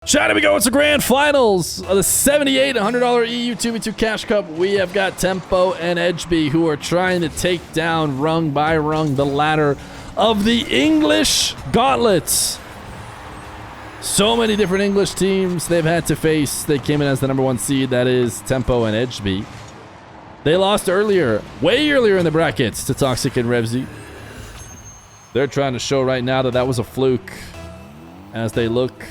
Chat, here we go. It's the grand finals of the $78 $100 EU 2v2 Cash Cup. We have got Tempoh and Ejby, who are trying to take down rung by rung the ladder of the English Gauntlets. So many different English teams they've had to face. They came in as the #1 seed. That is Tempoh and Ejby. They lost earlier, way earlier in the brackets, to Toxiic and Revezy. They're trying to show right now that that was a fluke as they look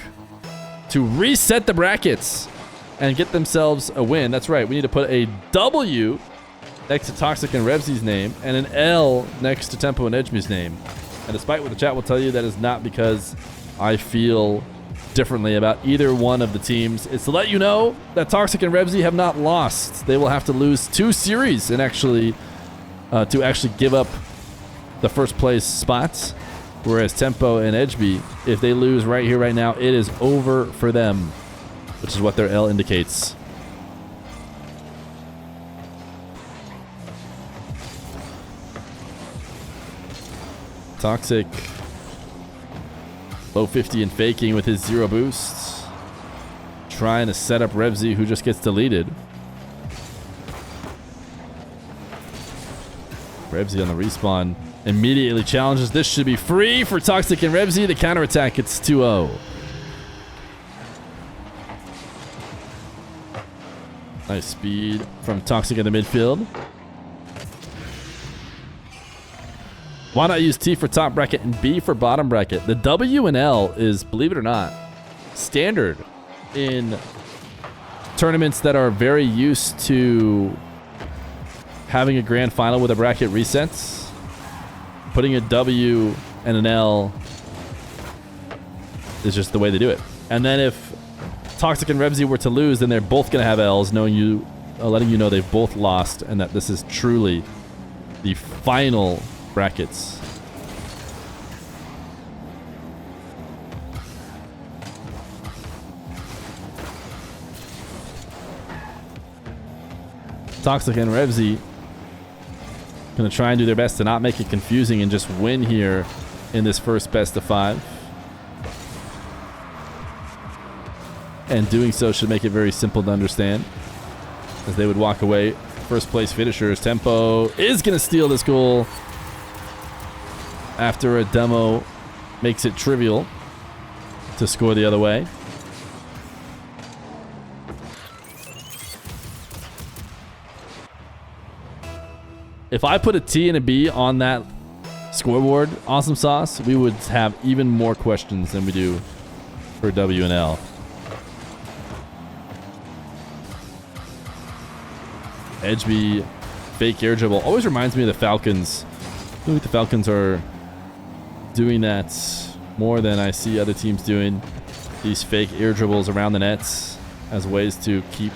to reset the brackets and get themselves a win. That's right, we need to put a W next to Toxiic and Revezy's name and an L next to Tempoh and Ejby's name. And despite what the chat will tell you, that is not because I feel differently about either one of the teams. It's to let you know that Toxiic and Revezy have not lost. They will have to lose 2 series and to actually give up the first place spots. Whereas Tempoh and Ejby, if they lose right here, right now, it is over for them, which is what their L indicates. Toxiic, low 50 and faking with his 0 boosts. Trying to set up Revezy, who just gets deleted. Revezy on the respawn. Immediately challenges. This should be free for Toxiic and Revezy. The counterattack, it's 2-0. Nice speed from Toxiic in the midfield. Why not use T for top bracket and B for bottom bracket? The W and L is, believe it or not, standard in tournaments that are very used to having a grand final with a bracket resets. Putting a W and an L is just the way they do it. And then if Toxiic and Revezy were to lose, then they're both going to have L's, letting you know they've both lost and that this is truly the final brackets. Toxiic and Revezy going to try and do their best to not make it confusing and just win here in this first best of 5. And doing so should make it very simple to understand, as they would walk away first place finishers. Tempoh is going to steal this goal after a demo makes it trivial to score the other way. If I put a T and a B on that scoreboard, Awesome Sauce, we would have even more questions than we do for W and L. Ejby, fake air dribble. Always reminds me of the Falcons. I think the Falcons are doing that more than I see other teams doing. These fake air dribbles around the nets as ways to keep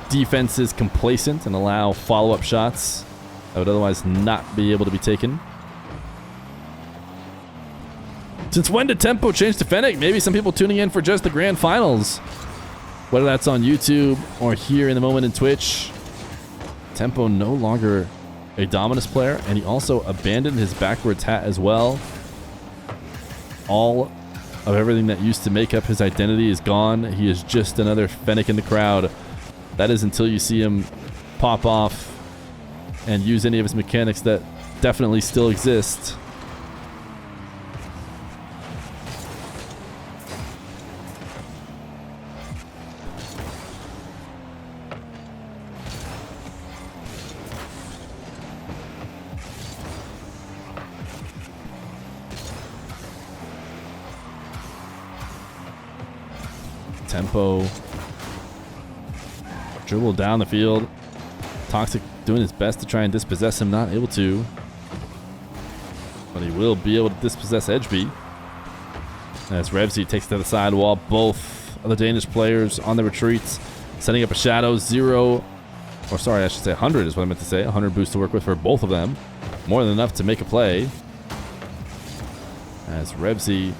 defenses complacent and allow follow-up shots that would otherwise not be able to be taken. Since when did Tempoh change to Fennec? Maybe some people tuning in for just the grand finals, whether that's on YouTube or here in the moment in Twitch. Tempoh no longer a Dominus player, and he also abandoned his backwards hat as well. All of everything that used to make up his identity is gone. He is just another Fennec in the crowd. That is until you see him pop off and use any of his mechanics that definitely still exist. Tempoh dribble down the field. Toxiic doing his best to try and dispossess him, not able to. But he will be able to dispossess Ejby. As Revezy takes to the side wall, both of the Danish players on the retreats, setting up a shadow. 100 is what I meant to say. 100 boost to work with for both of them. More than enough to make a play. As Revezy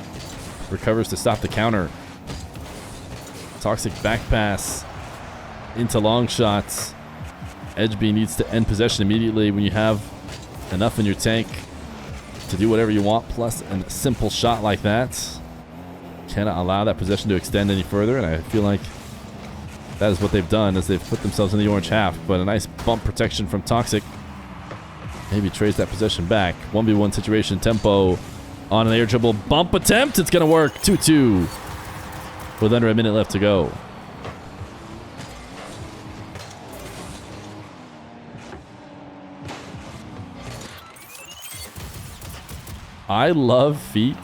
recovers to stop the counter. Toxiic back pass into long shots. Ejby needs to end possession immediately when you have enough in your tank to do whatever you want, plus a simple shot like that. cannot allow that possession to extend any further, and I feel like that is what they've done, as they've put themselves in the orange half. But a nice bump protection from Toxiic. Maybe trades that possession back. 1v1 situation. Tempoh on an air dribble bump attempt. It's going to work. 2-2 with under a minute left to go. I love feet.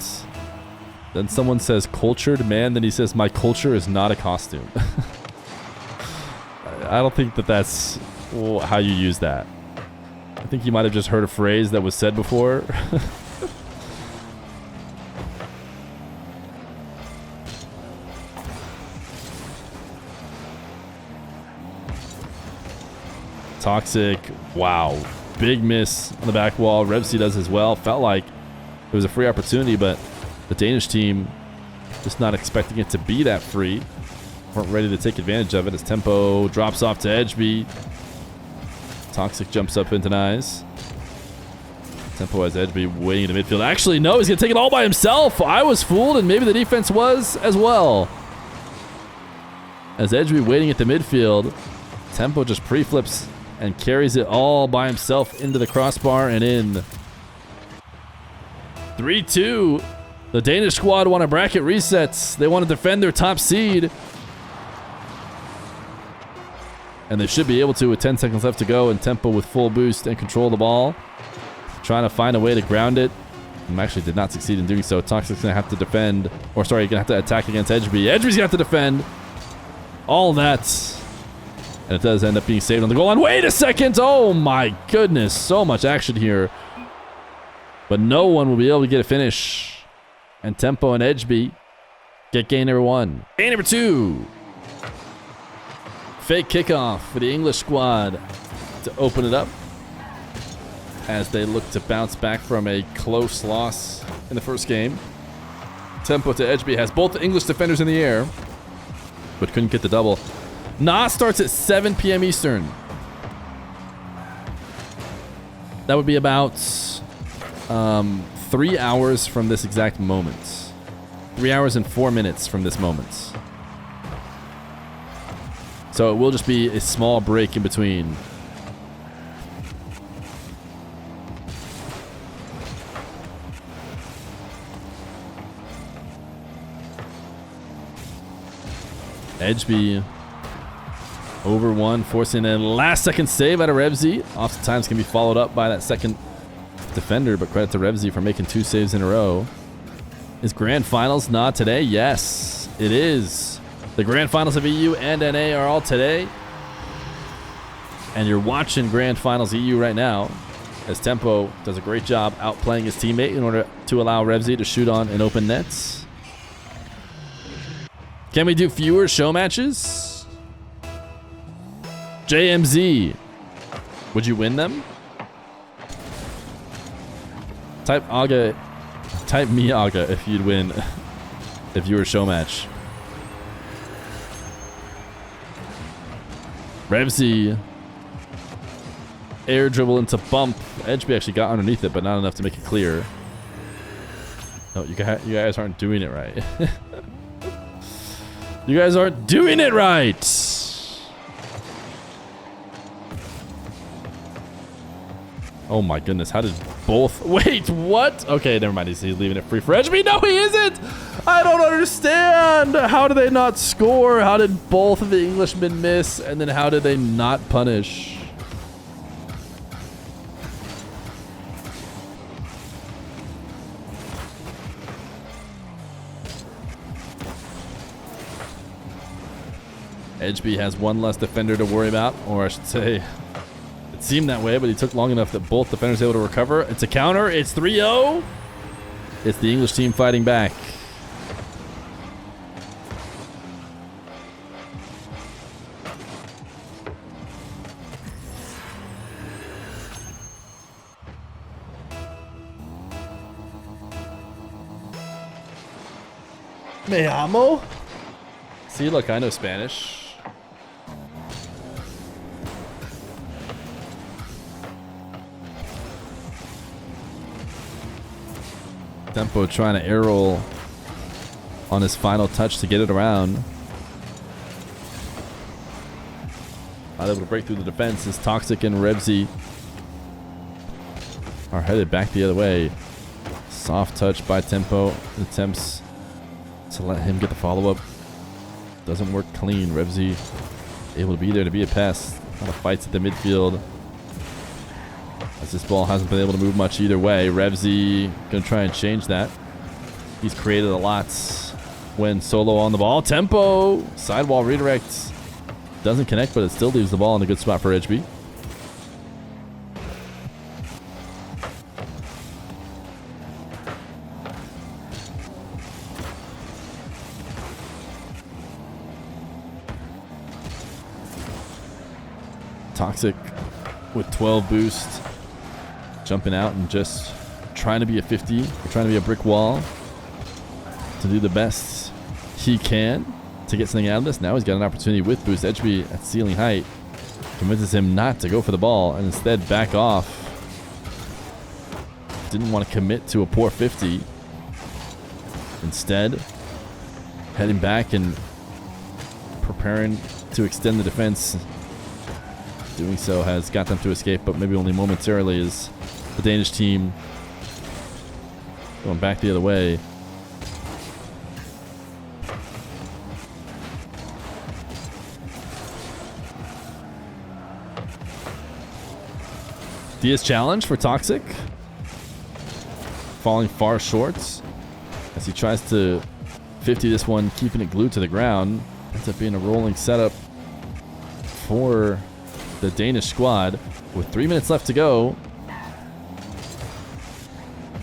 Then someone says cultured man. Then he says my culture is not a costume. I don't think that that's how you use that. I think you might have just heard a phrase that was said before. Toxiic. Wow. Big miss on the back wall. Revezy does as well. Felt like it was a free opportunity, but the Danish team just not expecting it to be that free. Weren't ready to take advantage of it as Tempoh drops off to Ejby. Toxiic jumps up and denies. Tempoh has Ejby waiting in the midfield. Actually, no, he's going to take it all by himself. I was fooled, and maybe the defense was as well. As Ejby waiting at the midfield, Tempoh just pre-flips and carries it all by himself into the crossbar and in. 3-2. The Danish squad want a bracket resets. They want to defend their top seed. And they should be able to with 10 seconds left to go, and Tempoh with full boost and control the ball. Trying to find a way to ground it. Actually did not succeed in doing so. Toxic's going to have to defend. Or sorry, going to have to attack against Ejby. Ejby's going to have to defend. All that. And it does end up being saved on the goal line. Wait a second. Oh my goodness. So much action here. But no one will be able to get a finish. And Tempoh and Ejby get game number 1. Game number 2. Fake kickoff for the English squad to open it up as they look to bounce back from a close loss in the first game. Tempoh to Ejby has both the English defenders in the air, but couldn't get the double. Nah starts at 7 p.m. Eastern. That would be about 3 hours from this exact moment. 3 hours and 4 minutes from this moment. So it will just be a small break in between. Ejby over one, forcing a last second save out of Revezy. Oftentimes can be followed up by that second defender, but credit to Revezy for making 2 saves in a row. Is Grand Finals not today? Yes, it is. The Grand Finals of EU and NA are all today. And you're watching Grand Finals EU right now as Tempoh does a great job outplaying his teammate in order to allow Revezy to shoot on an open nets. Can we do fewer show matches? JMZ, would you win them? Type me Aga if you'd win if you were show match. Revezy air dribble into bump. Ejby actually got underneath it, but not enough to make it clear. No, you guys aren't doing it right. You guys aren't doing it right. Oh my goodness, how did both... Wait, what? Okay, never mind, he's leaving it free for Ejby. No, he isn't! I don't understand! How did they not score? How did both of the Englishmen miss? And then how did they not punish? Ejby has one less defender to worry about, or I should say, it seemed that way, but he took long enough that both defenders were able to recover. It's a counter. It's 3-0. It's the English team fighting back. Me amo? See, look, I know Spanish. Tempoh trying to air roll on his final touch to get it around. Not able to break through the defense as Toxiic and Revezy are headed back the other way. Soft touch by Tempoh. Attempts to let him get the follow-up. Doesn't work clean. Revezy able to be there to be a pest. A lot of fights at the midfield. As this ball hasn't been able to move much either way. Revezy going to try and change that. He's created a lot when solo on the ball. Tempoh. Sidewall redirect. Doesn't connect, but it still leaves the ball in a good spot for Ejby. Toxiic with 12 boost. Jumping out and just trying to be a 50. Or trying to be a brick wall. To do the best he can to get something out of this. Now he's got an opportunity with boost. Ejby at ceiling height convinces him not to go for the ball and instead back off. Didn't want to commit to a poor 50. Instead, heading back and preparing to extend the defense. Doing so has got them to escape, but maybe only momentarily, as the Danish team going back the other way. Dia's challenge for Toxiic. Falling far short as he tries to 50 this one, keeping it glued to the ground. Ends up being a rolling setup for the Danish squad with 3 minutes left to go.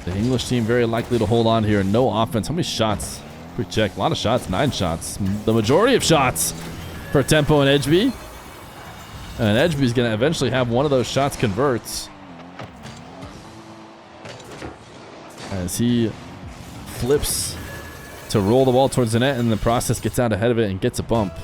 The English team very likely to hold on here. No offense. How many shots? Quick check. A lot of shots. 9 shots. The majority of shots for Tempoh and Ejby. And Ejby's going to eventually have one of those shots converts. As he flips to roll the ball towards the net, and in the process gets out ahead of it and gets a bump.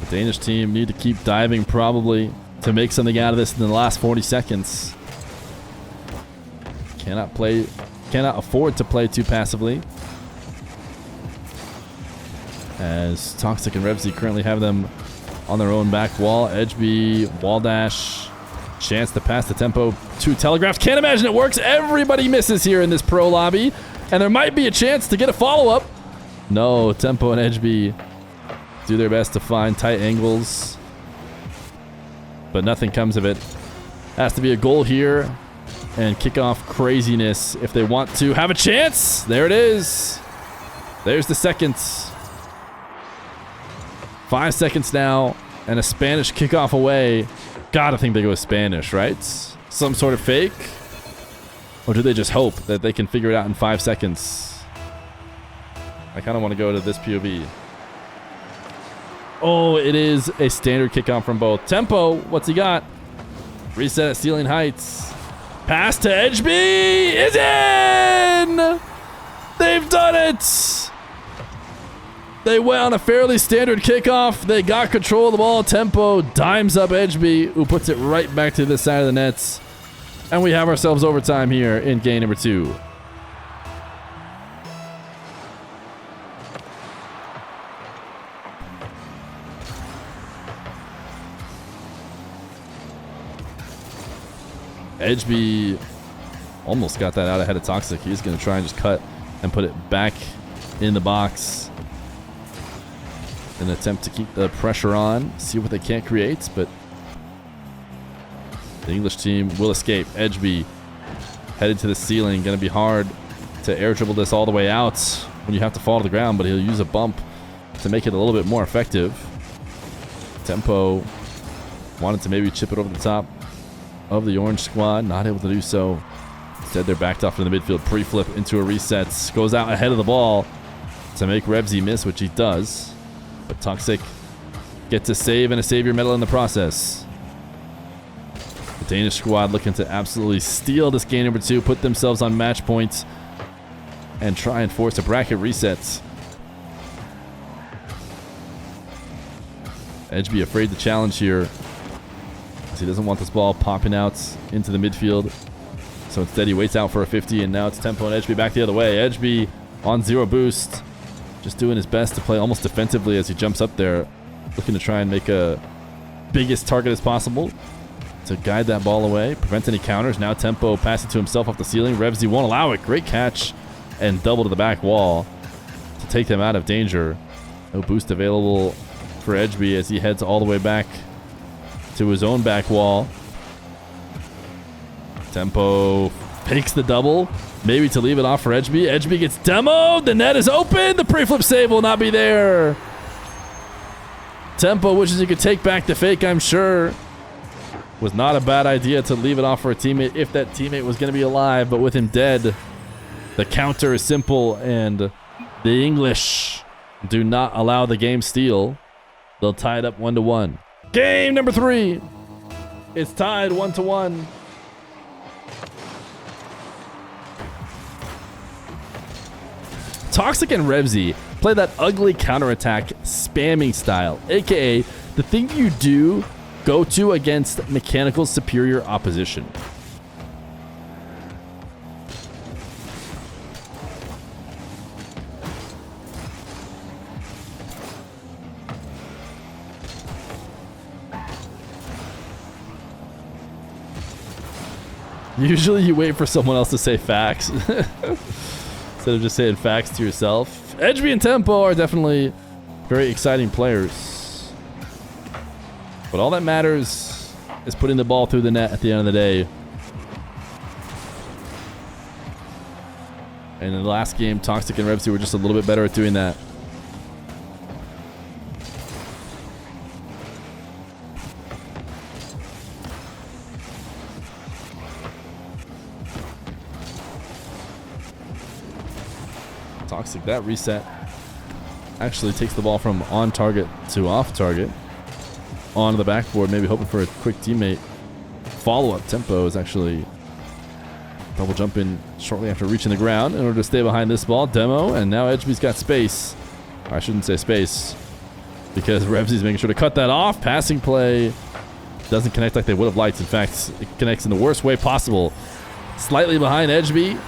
The Danish team need to keep diving probably to make something out of this in the last 40 seconds. Cannot afford to play too passively. As Toxiic and Revezy currently have them on their own back wall. Ejby, wall dash. Chance to pass the Tempoh to Telegraph. Can't imagine it works. Everybody misses here in this pro lobby. And there might be a chance to get a follow-up. No, Tempoh and Ejby do their best to find tight angles. But nothing comes of it. Has to be a goal here. And kick off craziness if they want to have a chance. There it is. There's the seconds. 5 seconds now. And a Spanish kickoff away. Gotta think they go Spanish, right? Some sort of fake? Or do they just hope that they can figure it out in 5 seconds? I kind of want to go to this POV. Oh, it is a standard kickoff from both. Tempoh, what's he got? Reset at ceiling heights. Pass to Ejby is in! They've done it! They went on a fairly standard kickoff. They got control of the ball. Tempoh dimes up Ejby, who puts it right back to this side of the nets. And we have ourselves overtime here in game number 2. Ejby almost got that out ahead of Toxiic. He's going to try and just cut and put it back in the box. An attempt to keep the pressure on, see what they can't create, but the English team will escape. Ejby headed to the ceiling. Going to be hard to air dribble this all the way out when you have to fall to the ground, but he'll use a bump to make it a little bit more effective. Tempoh wanted to maybe chip it over the top of the orange squad, not able to do so. Instead, they're backed off in the midfield. Pre-flip into a reset. Goes out ahead of the ball to make Revezy miss, which he does. But Toxiic gets a save and a savior medal in the process. The Danish squad looking to absolutely steal this game number 2, put themselves on match points, and try and force a bracket reset. Ejby afraid to challenge here, as he doesn't want this ball popping out into the midfield. So instead he waits out for a 50, and now it's Tempoh and Ejby back the other way. Ejby on 0 boost, just doing his best to play almost defensively as he jumps up there, looking to try and make a biggest target as possible to guide that ball away, prevent any counters. Now Tempoh passing to himself off the ceiling. Revezy won't allow it. Great catch and double to the back wall to take them out of danger. No boost available for Ejby as he heads all the way back to his own back wall. Tempoh fakes the double, maybe to leave it off for Ejby. Ejby gets demoed. The net is open. The pre-flip save will not be there. Tempoh wishes he could take back the fake, I'm sure. Was not a bad idea to leave it off for a teammate if that teammate was going to be alive, but with him dead, the counter is simple, and the English do not allow the game steal. They'll tie it up 1-1. Game number 3. It's tied 1-1. Toxiic and Revezy play that ugly counterattack spamming style, aka the thing you do go to against mechanical superior opposition. Usually you wait for someone else to say facts instead of just saying facts to yourself. Ejby and Tempoh are definitely very exciting players, but all that matters is putting the ball through the net at the end of the day. And in the last game, Toxiic and Revezy were just a little bit better at doing that. Toxiic, that reset actually takes the ball from on target to off target onto the backboard, maybe hoping for a quick teammate follow-up. Tempoh is actually double jumping shortly after reaching the ground in order to stay behind this ball. Demo, and now Ejby's got space. I shouldn't say space, because Revezy's making sure to cut that off. Passing play doesn't connect like they would have liked. In fact, it connects in the worst way possible. Slightly behind Ejby,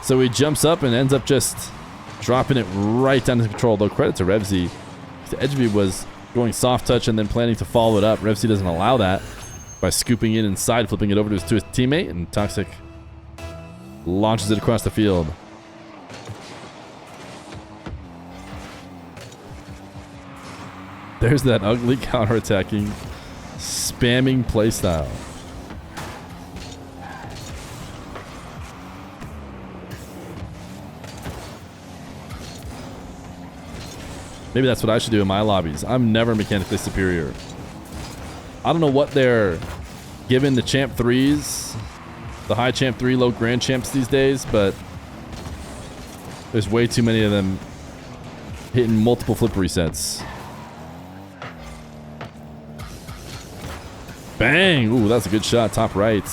so he jumps up and ends up just dropping it right down to control. Though credit to Revezy, Ejby was going soft touch and then planning to follow it up. Revezy doesn't allow that by scooping in and side flipping it over to his teammate, and Toxiic launches it across the field. There's that ugly counterattacking, spamming playstyle. Maybe that's what I should do in my lobbies. I'm never mechanically superior. I don't know what they're giving the champ 3s, the high champ 3, low grand champs these days, but there's way too many of them hitting multiple flip resets. Bang! Ooh, that's a good shot, top right.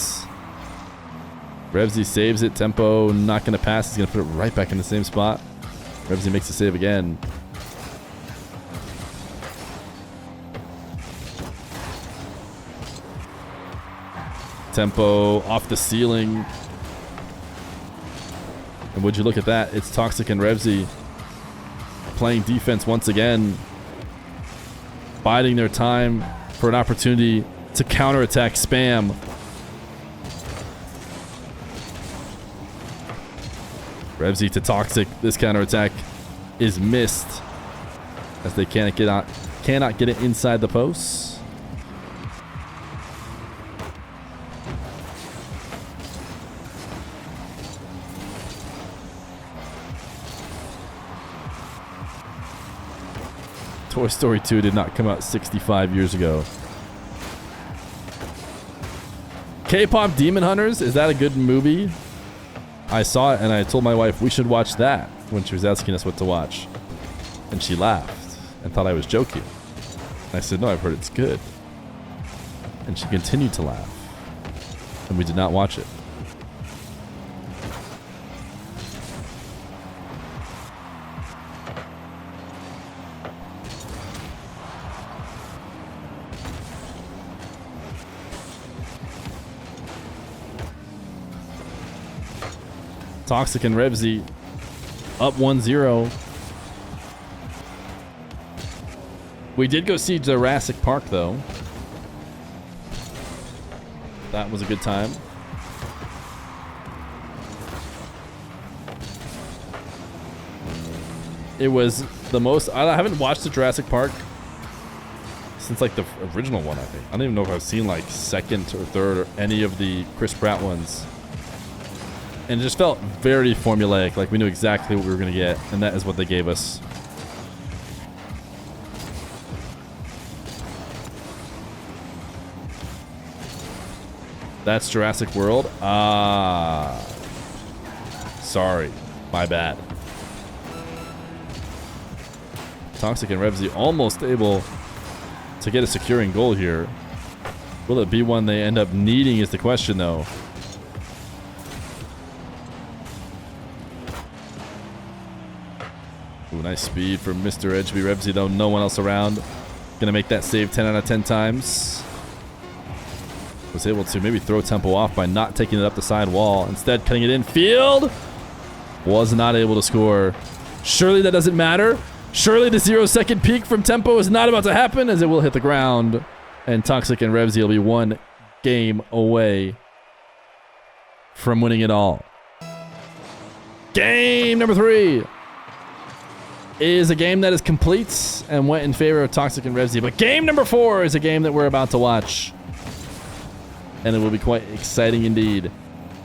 Revezy saves it. Tempoh not going to pass. He's going to put it right back in the same spot. Revezy makes the save again. Tempoh off the ceiling. And would you look at that? It's Toxiic and Revezy playing defense once again, biding their time for an opportunity to counterattack spam. Revezy to Toxiic. This counterattack is missed as they cannot get it inside the posts. Toy Story 2 did not come out 65 years ago. K-pop Demon Hunters, is that a good movie? I saw it and I told my wife we should watch that when she was asking us what to watch. And she laughed and thought I was joking. And I said, no, I've heard it's good. And she continued to laugh. and we did not watch it. Toxic and Revezy up 1-0. We did go see Jurassic Park, though. That was a good time. It was the most... I haven't watched the Jurassic Park since, like, the original one, I think. I don't even know if I've seen, like, second or third or any of the Chris Pratt ones. And it just felt very formulaic, like we knew exactly what we were going to get, and that is what they gave us. That's Jurassic World? Ah. Sorry. My bad. Toxic and Revezy almost able to get a securing goal here. Will it be one they end up needing is the question, though. Ooh, nice speed from Mr. Ejby. Revezy, though, no one else around. Gonna make that save 10 out of 10 times. Was able to maybe throw Tempoh off by not taking it up the side wall. Instead, cutting it in field. Was not able to score. Surely that doesn't matter. Surely the 0-second peak from Tempoh is not about to happen, as it will hit the ground. And Toxic and Revezy will be one game away from winning it all. Game number 3 is a game that is complete and went in favor of Toxic and Revezy. But game number 4 is a game that we're about to watch. And it will be quite exciting indeed.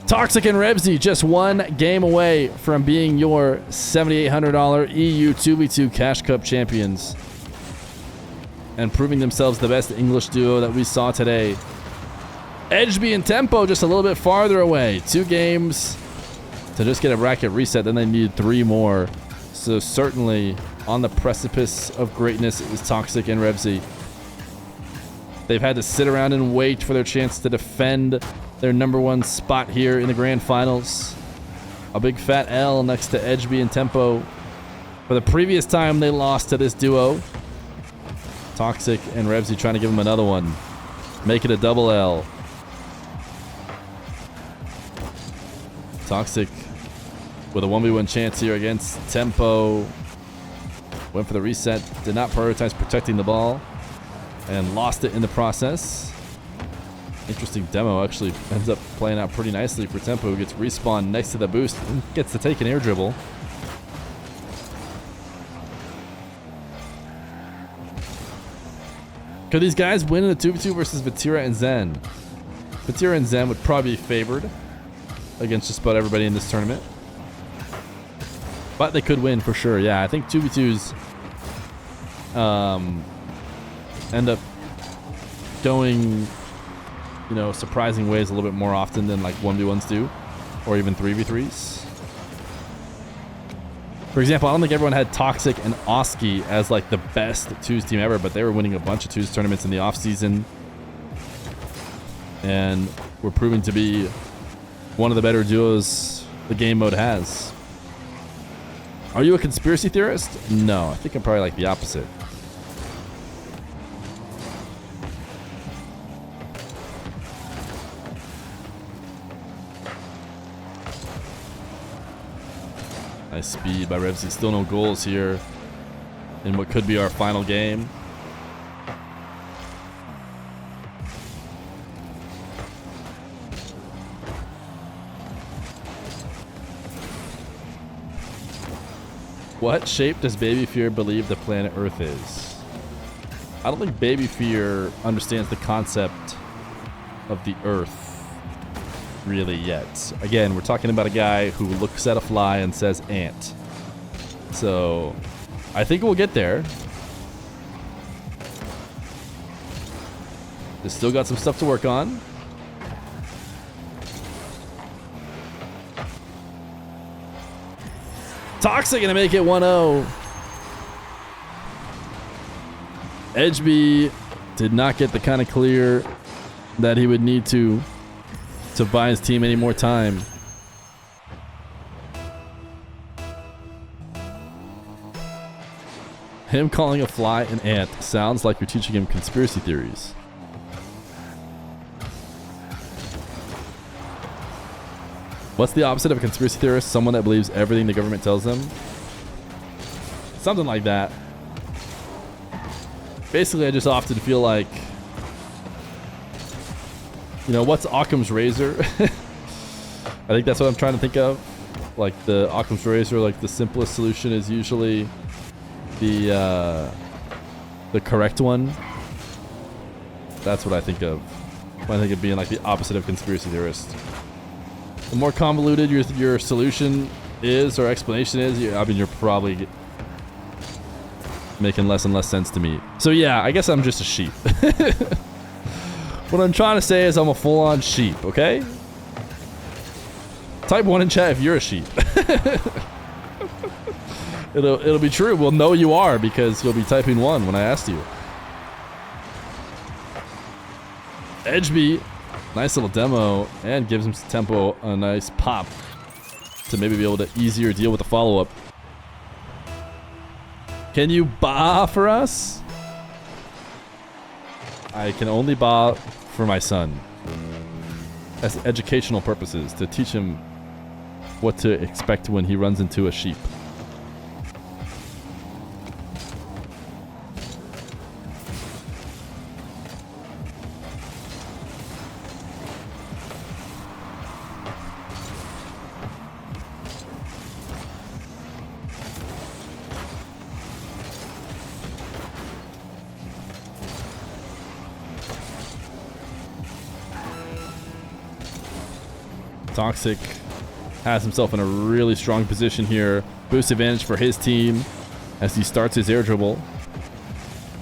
Toxic and Revezy just one game away from being your $7,800 EU 2v2 Cash Cup champions. And proving themselves the best English duo that we saw today. Ejby and Tempoh just a little bit farther away. 2 games to just get a bracket reset. Then they need 3 more. So certainly on the precipice of greatness is Toxic and Revezy. They've had to sit around and wait for their chance to defend their #1 spot here in the grand finals. A big fat L next to Ejby and Tempoh for the previous time they lost to this duo. Toxic and Revezy trying to give them another one. Make it a double L. Toxic with a 1v1 chance here against Tempoh. Went for the reset. Did not prioritize protecting the ball. And lost it in the process. Interesting demo. Actually ends up playing out pretty nicely for Tempoh, who gets respawned next to the boost and gets to take an air dribble. Could these guys win in a 2v2 versus Vatira and Zen? Vatira and Zen would probably be favored against just about everybody in this tournament. But they could win for sure. Yeah, I think 2v2s end up going, you know, surprising ways a little bit more often than like 1v1s do, or even 3v3s. For example, I don't think everyone had Toxic and Oski as like the best 2s team ever, but they were winning a bunch of 2s tournaments in the off season and were proving to be one of the better duos the game mode has. Are you a conspiracy theorist? No, I think I'm probably like the opposite. Nice speed by Revezy. Still no goals here in what could be our final game. What shape does Baby Feer believe the planet Earth is? I don't think Baby Feer understands the concept of the Earth really yet. Again, we're talking about a guy who looks at a fly and says ant. So I think we'll get there. They still got some stuff to work on. Toxic gonna make it 1-0. Ejby did not get the kind of clear that he would need to to buy his team any more time. Him calling a fly an ant sounds like you're teaching him conspiracy theories. What's the opposite of a conspiracy theorist? Someone that believes everything the government tells them? Something like that. Basically, I just often feel like, you know, what's Occam's razor? I think that's what I'm trying to think of. Like the Occam's razor, like the simplest solution is usually the correct one. That's what I think of when I think of being like the opposite of conspiracy theorist. The more convoluted your solution is or explanation is, I mean, you're probably making less and less sense to me. So yeah, I guess I'm just a sheep. What I'm trying to say is I'm a full-on sheep, okay? Type 1 in chat if you're a sheep. It'll be true. We'll know you are because you'll be typing 1 when I asked you. Ejby, nice little demo, and gives him Tempoh a nice pop to maybe be able to easier deal with the follow-up. Can you ba for us? I can only ba for my son. As educational purposes, to teach him what to expect when he runs into a sheep. Toxic has himself in a really strong position here. Boost advantage for his team as he starts his air dribble.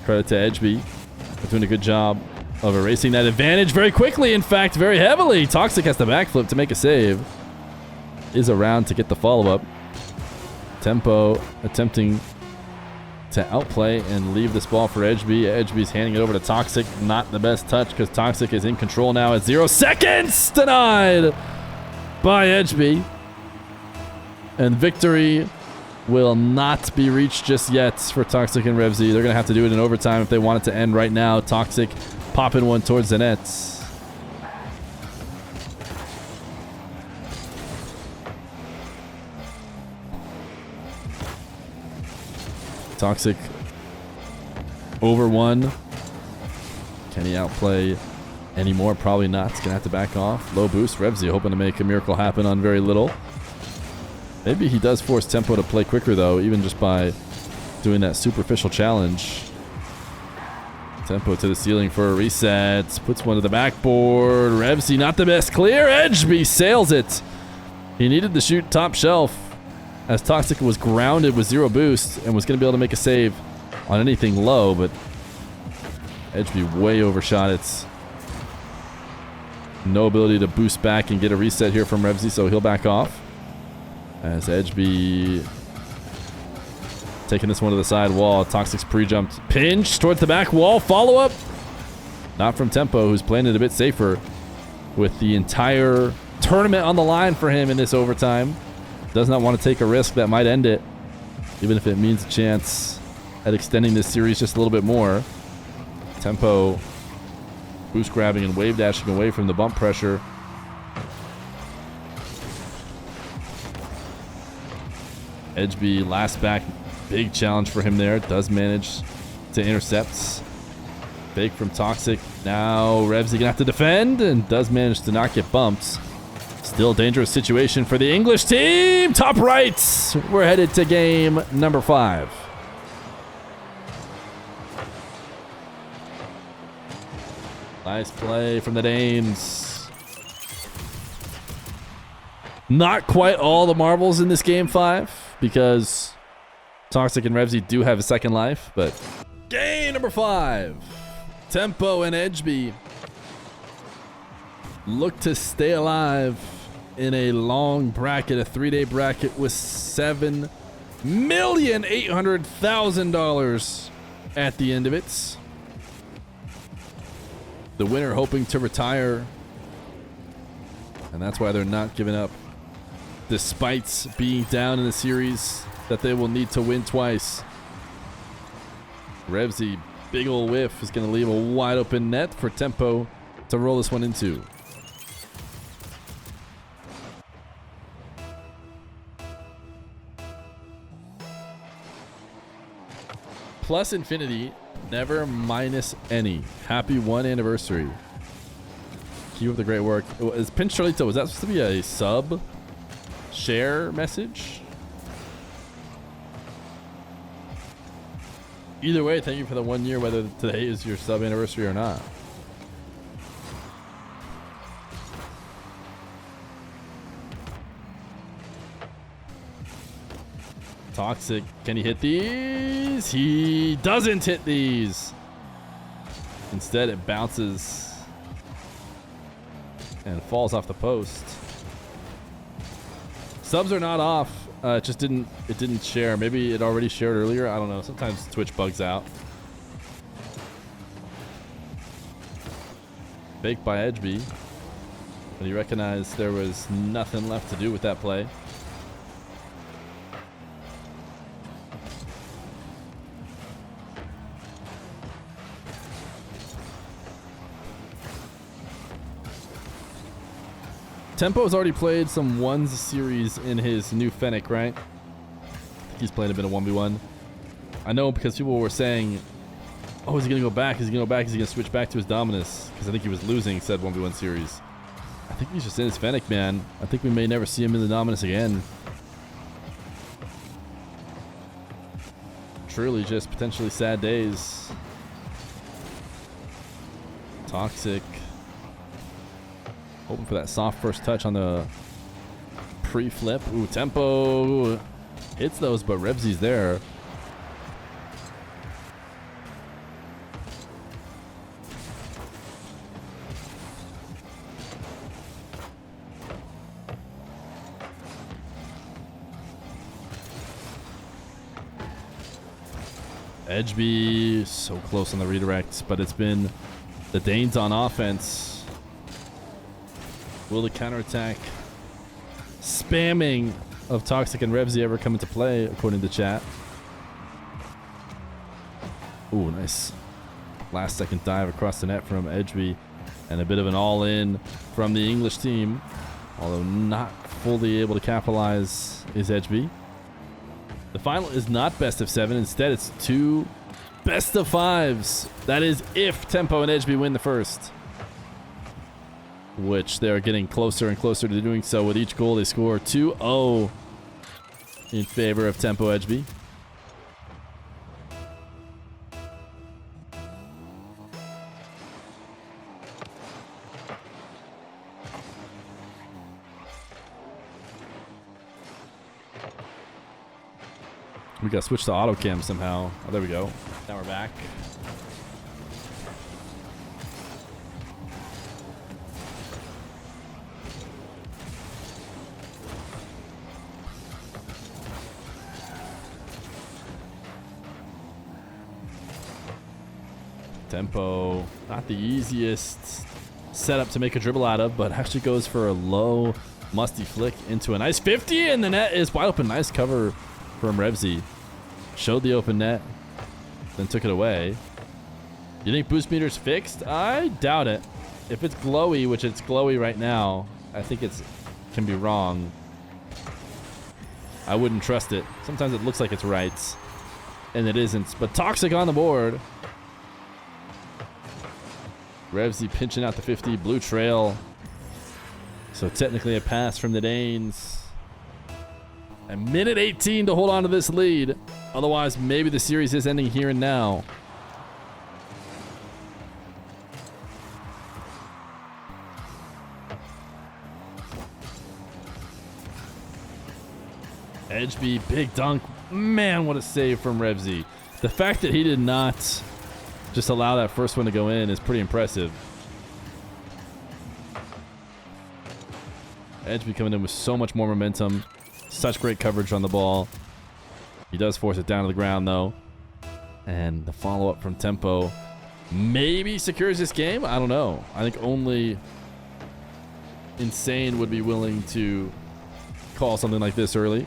Credit to Ejby for doing a good job of erasing that advantage very quickly, in fact, very heavily. Toxic has the backflip to make a save. Is around to get the follow-up. Tempoh attempting to outplay and leave this ball for Ejby. Ejby's handing it over to Toxic. Not the best touch because Toxic is in control now at 0 seconds. Denied by Ejby. And victory will not be reached just yet for Toxic and Revezy. They're going to have to do it in overtime if they want it to end right now. Toxic popping one towards the nets. Toxic over 1. Can he outplay anymore? Probably not. He's going to have to back off. Low boost. Revezy hoping to make a miracle happen on very little. Maybe he does force Tempoh to play quicker, though, even just by doing that superficial challenge. Tempoh to the ceiling for a reset. Puts one to the backboard. Revezy not the best clear. Ejby sails it. He needed to shoot top shelf as Toxic was grounded with 0 boost and was going to be able to make a save on anything low, but Ejby way overshot it. No ability to boost back and get a reset here from Revezy, so he'll back off. As Ejby taking this one to the side wall. Toxic's pre-jumped pinch towards the back wall. Follow-up. Not from Tempoh, who's playing it a bit safer with the entire tournament on the line for him in this overtime. Does not want to take a risk that might end it, even if it means a chance at extending this series just a little bit more. Tempoh boost grabbing and wave dashing away from the bump pressure. Ejby last back, big challenge for him there. Does manage to intercept. Fake from Toxic. Now Revezy gonna have to defend and does manage to not get bumped. Still dangerous situation for the English team. Top right. We're headed to game number 5. Nice play from the Danes. Not quite all the marbles in this game 5 because Toxic and Revezy do have a second life, but game number 5. Tempoh and Ejby look to stay alive in a long bracket, a 3-day bracket with $7,800,000 at the end of it. The winner hoping to retire And that's why they're not giving up, despite being down in the series that they will need to win twice. Revezy, big ol' whiff, is going to leave a wide open net for Tempoh to roll this one into. Plus infinity, never minus any. Happy 1 anniversary. Keep up the great work. Is Pinch Charlito, was that supposed to be a sub share message? Either way, thank you for the 1 year, whether today is your sub anniversary or not. Toxic, can he hit these? He doesn't hit these. Instead, it bounces and falls off the post. Subs are not off. It just didn't share. Maybe it already shared earlier. I don't know. Sometimes Twitch bugs out. Fake by Ejby. But he recognized there was nothing left to do with that play. Tempoh has already played some ones series in his new Fennec, right? I think he's played a bit of 1v1. I know because people were saying, oh, is he going to go back? Is he going to go back? Is he going to switch back to his Dominus? Because I think he was losing said 1v1 series. I think he's just in his Fennec, man. I think we may never see him in the Dominus again. Truly just potentially sad days. Toxic. Hoping for that soft first touch on the pre-flip. Ooh, Tempoh hits those, but Revezy's there. Ejby so close on the redirect, but it's been the Danes on offense. Will the counterattack spamming of Toxic and Revezy ever come into play, according to chat? Ooh, nice last second dive across the net from Ejby, and a bit of an all-in from the English team, although not fully able to capitalize is Ejby. The final is not best of 7. Instead, it's 2 best of 5s. That is if Tempoh and Ejby win the first, which they're getting closer and closer to doing so. With each goal, they score 2-0 in favor of Tempoh Ejby. We got switched to auto cam somehow. Oh, there we go. Now we're back. Tempoh, not the easiest setup to make a dribble out of, but actually goes for a low, musty flick into a nice 50, and the net is wide open. Nice cover from Revezy. Showed the open net, then took it away. You think boost meter's fixed? I doubt it. If it's glowy, which it's glowy right now, I think it can be wrong. I wouldn't trust it. Sometimes it looks like it's right, and it isn't. But Toxic on the board. Revezy pinching out the 50, blue trail. So technically a pass from the Danes. A minute 18 to hold on to this lead. Otherwise, maybe the series is ending here and now. Ejby, big dunk. Man, what a save from Revezy. The fact that he did not just allow that first one to go in is pretty impressive. Ejby coming in with so much more momentum. Such great coverage on the ball. He does force it down to the ground, though. And the follow-up from Tempoh maybe secures this game? I don't know. I think only insane would be willing to call something like this early.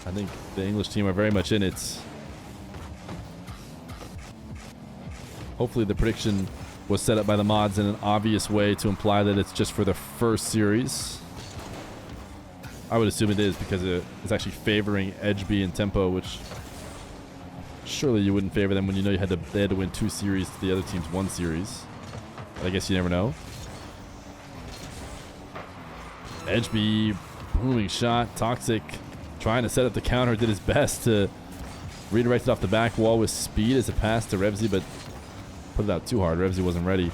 I think the English team are very much in it. Hopefully the prediction was set up by the mods in an obvious way to imply that it's just for the first series. I would assume it is because it's actually favoring Ejby and Tempoh, which surely you wouldn't favor them when you know they had to win 2 series to the other team's 1 series. But I guess you never know. Ejby, booming shot. Toxic trying to set up the counter, did his best to redirect it off the back wall with speed as a pass to Revezy, but put it out too hard. Revezy wasn't ready.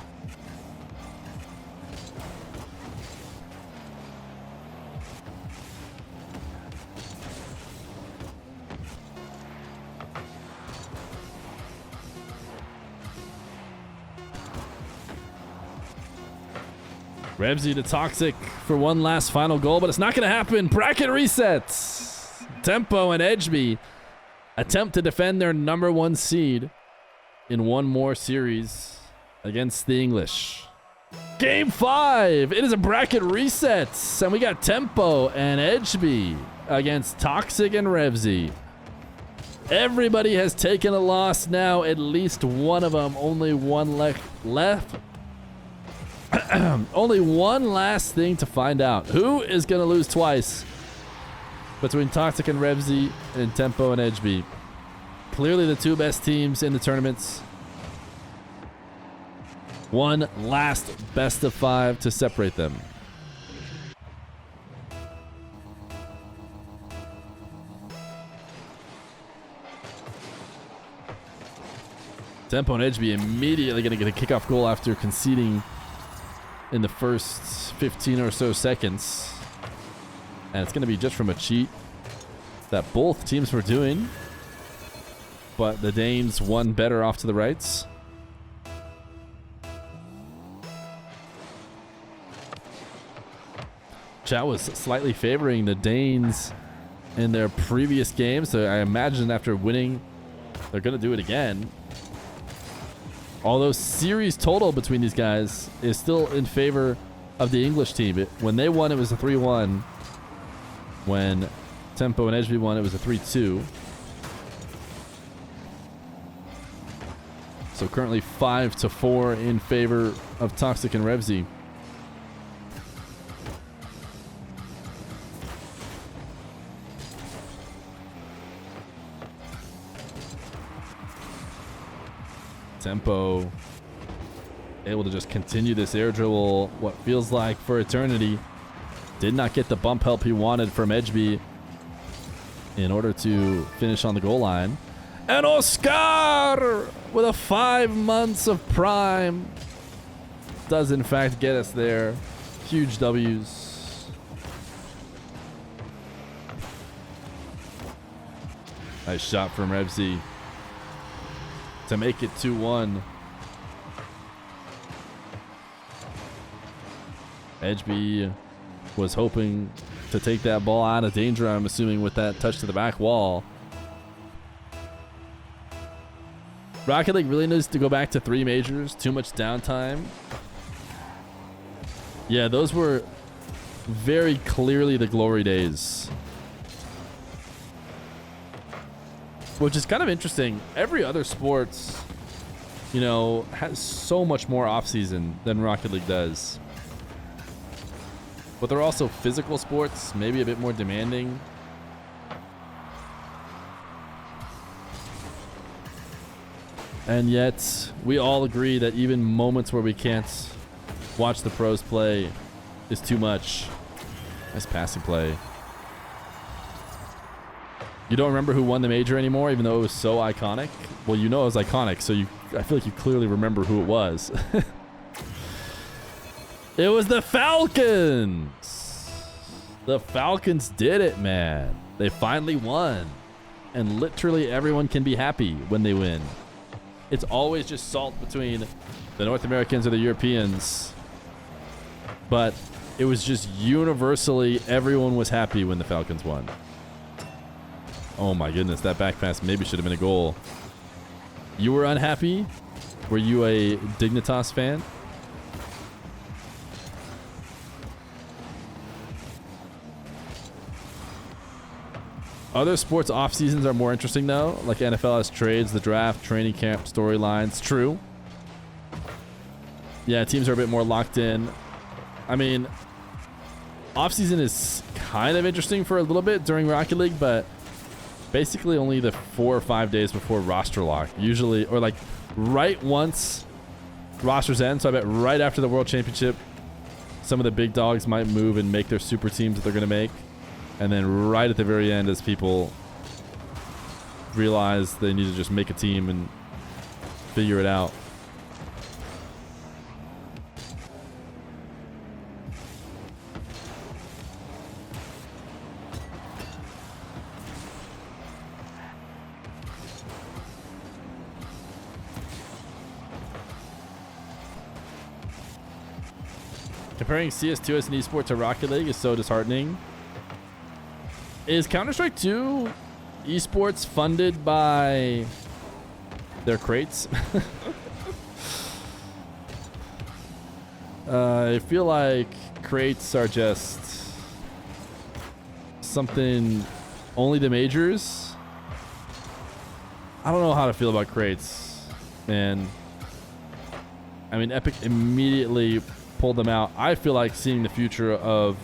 Revezy to Toxic for one last final goal, but it's not going to happen. Bracket resets. Tempoh and Ejby attempt to defend their #1 seed in one more series against the English. Game 5. It is a bracket reset, and we got Tempoh and Ejby against Toxic and Revezy. Everybody has taken a loss now, at least one of them. Only one left. Only one last thing to find out. Who is going to lose twice between Toxic and Revezy and Tempoh and Ejby? Clearly the 2 best teams in the tournaments. One last best of 5 to separate them. Tempoh and Ejby immediately going to get a kickoff goal after conceding in the first 15 or so seconds. And it's going to be just from a cheat that both teams were doing. But the Danes won better off to the rights. Chat was slightly favoring the Danes in their previous game, so I imagine after winning, they're going to do it again. Although series total between these guys is still in favor of the English team. When they won, it was a 3-1. When Tempoh and Ejby won, it was a 3-2. So currently 5-4 in favor of Toxic and Revezy. Tempoh able to just continue this air dribble, what feels like for eternity. Did not get the bump help he wanted from Ejby in order to finish on the goal line. And Oscar with a 5 months of prime does in fact get us there. Huge W's. Nice shot from Revezy to make it 2-1. Ejby was hoping to take that ball out of danger, I'm assuming, with that touch to the back wall. Rocket League really needs to go back to 3 majors. Too much downtime. Yeah, those were very clearly the glory days. Which is kind of interesting. Every other sports, you know, has so much more off-season than Rocket League does. But they're also physical sports, maybe a bit more demanding. And yet, we all agree that even moments where we can't watch the pros play is too much. Nice passing play. You don't remember who won the major anymore, even though it was so iconic? Well, you know it was iconic, so I feel like you clearly remember who it was. It was the Falcons! The Falcons did it, man. They finally won. And literally everyone can be happy when they win. It's always just salt between the North Americans or the Europeans. But it was just universally, everyone was happy when the Falcons won. Oh my goodness, that back pass maybe should have been a goal. You were unhappy? Were you a Dignitas fan? Other sports off seasons are more interesting though. Like NFL has trades, the draft, training camp, storylines. True. Yeah, teams are a bit more locked in. I mean, off season is kind of interesting for a little bit during Rocket League, but basically only the 4 or 5 days before roster lock. Usually, or like right once rosters end. So I bet right after the World Championship, some of the big dogs might move and make their super teams that they're going to make. And then right at the very end, as people realize they need to just make a team and figure it out. Comparing CS2 as an esport to Rocket League is so disheartening. Is Counter-Strike 2 esports funded by their crates? I feel like crates are just something only the majors. I don't know how to feel about crates, man. I mean, Epic immediately pulled them out. I feel like seeing the future of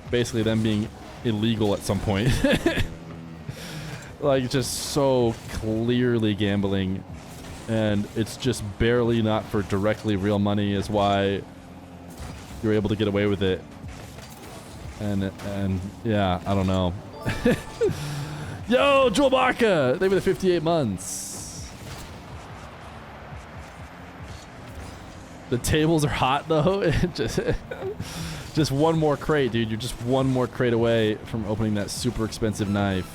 basically them being illegal at some point. Like, just so clearly gambling, and it's just barely not for directly real money is why you're able to get away with it. And yeah, I don't know. Yo, Joel Barca! They were the 58 months. The tables are hot though. Just one more crate, dude. You're just one more crate away from opening that super expensive knife.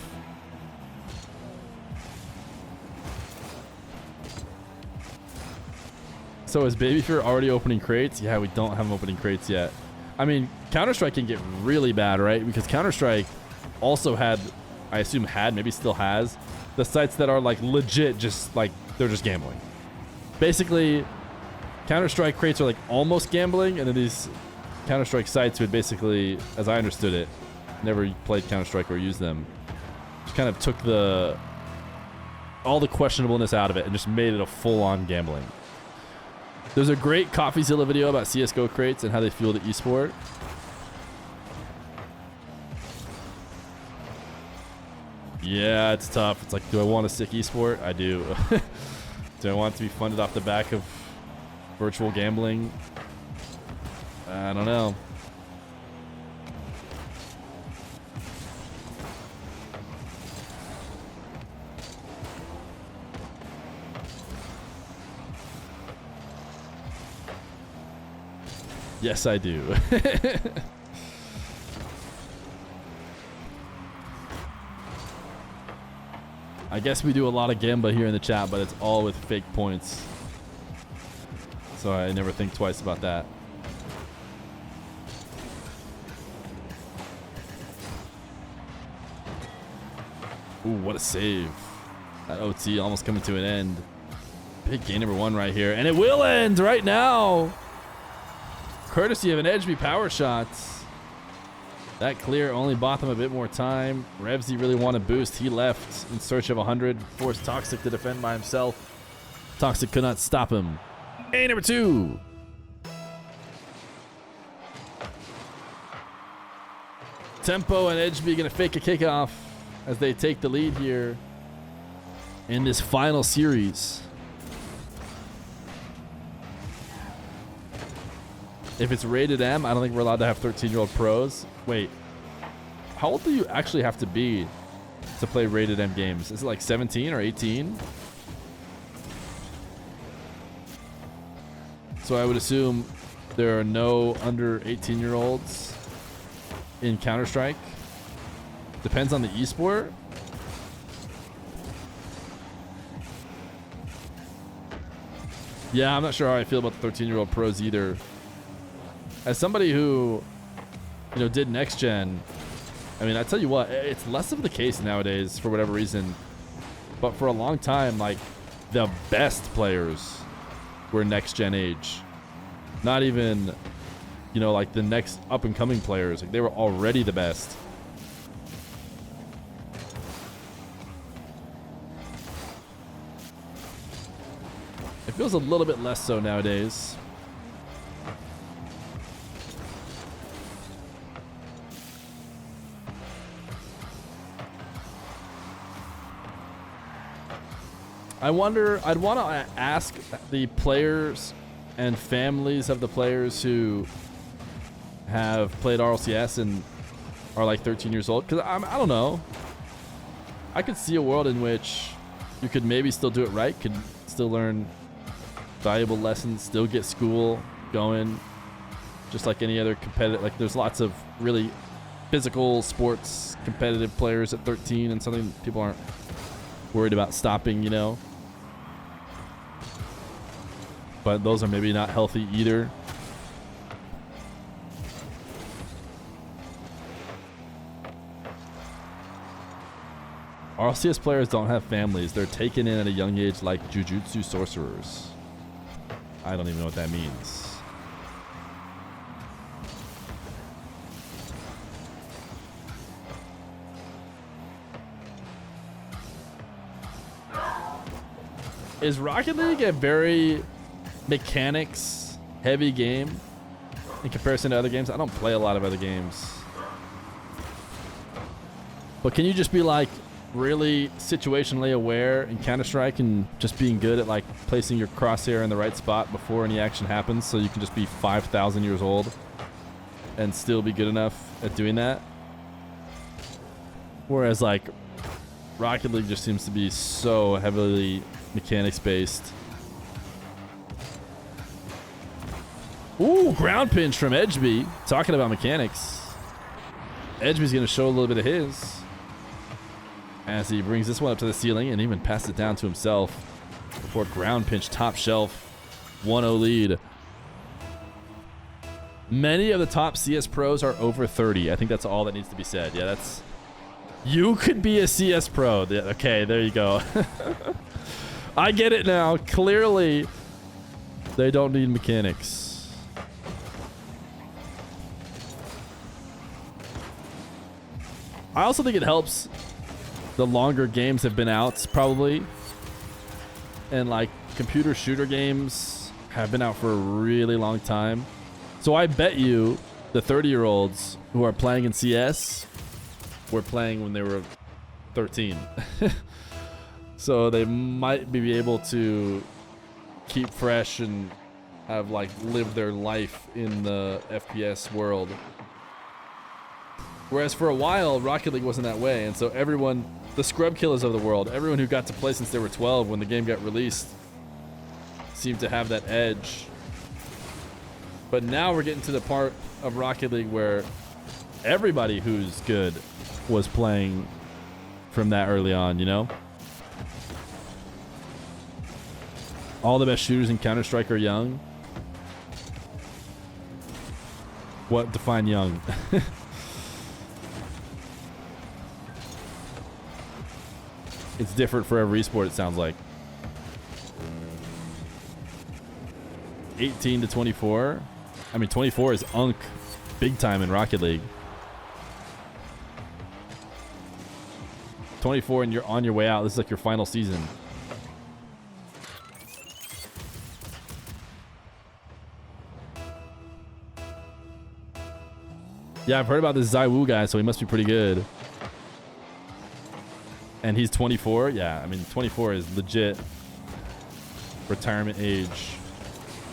So is Baby Fear already opening crates? Yeah, we don't have them opening crates yet. I mean, Counter-Strike can get really bad, right? Because Counter-Strike also had, I assume had, maybe still has, the sites that are like legit just like, they're just gambling. Basically, Counter-Strike crates are like almost gambling, and then these Counter-Strike sites would basically, as I understood it, never played Counter-Strike or used them, just kind of took all the questionableness out of it and just made it a full-on gambling. There's a great CoffeeZilla video about CSGO crates and how they fuel the esport. Yeah, it's tough. It's like, do I want a sick esport? I do. Do I want it to be funded off the back of virtual gambling? I don't know. Yes, I do. I guess we do a lot of gamba here in the chat, but it's all with fake points. So I never think twice about that. Ooh, what a save. That OT almost coming to an end. Big game number 1 right here. And it will end right now. Courtesy of an Ejby power shot. That clear only bought them a bit more time. Revezy really wanted boost. He left in search of 100. Forced Toxiic to defend by himself. Toxiic could not stop him. Game number 2. Tempoh and Ejby gonna fake a kickoff as they take the lead here in this final series. If it's rated M, I don't think we're allowed to have 13-year-old pros. Wait, how old do you actually have to be to play rated M games? Is it like 17 or 18? So I would assume there are no under 18-year-olds in Counter-Strike. Depends on the esport. Yeah, I'm not sure how I feel about the 13-year-old pros either. As somebody who, you know, did next gen, I mean, I tell you what, it's less of the case nowadays for whatever reason. But for a long time, like, the best players were next gen age. Not even, you know, like the next up and coming players. Like, they were already the best. Feels a little bit less so nowadays. I wonder, I'd want to ask the players and families of the players who have played RLCS and are like 13 years old, because I don't know. I could see a world in which you could maybe still do it right, could still learn valuable lessons, still get school going, just like any other competitive. Like there's lots of really physical sports competitive players at 13 and something people aren't worried about stopping, you know. But those are maybe not healthy either. RLCS players don't have families. They're taken in at a young age like jujutsu sorcerers. I don't even know what that means. Is Rocket League a very mechanics heavy game in comparison to other games? I don't play a lot of other games. But can you just be like really situationally aware in Counter-Strike and just being good at like placing your crosshair in the right spot before any action happens, so you can just be 5,000 years old and still be good enough at doing that? Whereas like Rocket League just seems to be so heavily mechanics based. Ooh, ground pinch from Ejby. Talking about mechanics. Ejby's going to show a little bit of his as he brings this one up to the ceiling and even passes it down to himself before ground pinch top shelf. 1-0 lead. Many of the top CS pros are over 30. I think that's all that needs to be said. Yeah, that's... You could be a CS pro. Okay, there you go. I get it now. Clearly, they don't need mechanics. I also think it helps the longer games have been out, probably. And like computer shooter games have been out for a really long time. So I bet you the 30-year-olds who are playing in CS were playing when they were 13. So they might be able to keep fresh and have like lived their life in the FPS world. Whereas for a while, Rocket League wasn't that way. And so everyone, the scrub killers of the world, everyone who got to play since they were 12 when the game got released, seemed to have that edge. But now we're getting to the part of Rocket League where everybody who's good was playing from that early on, you know? All the best shooters in Counter-Strike are young. What define young? It's different for every esport, it sounds like. 18 to 24. I mean, 24 is unk big time in Rocket League. 24 and you're on your way out. This is like your final season. Yeah, I've heard about this Zai Wu guy, so he must be pretty good. And he's 24? Yeah, I mean, 24 is legit retirement age.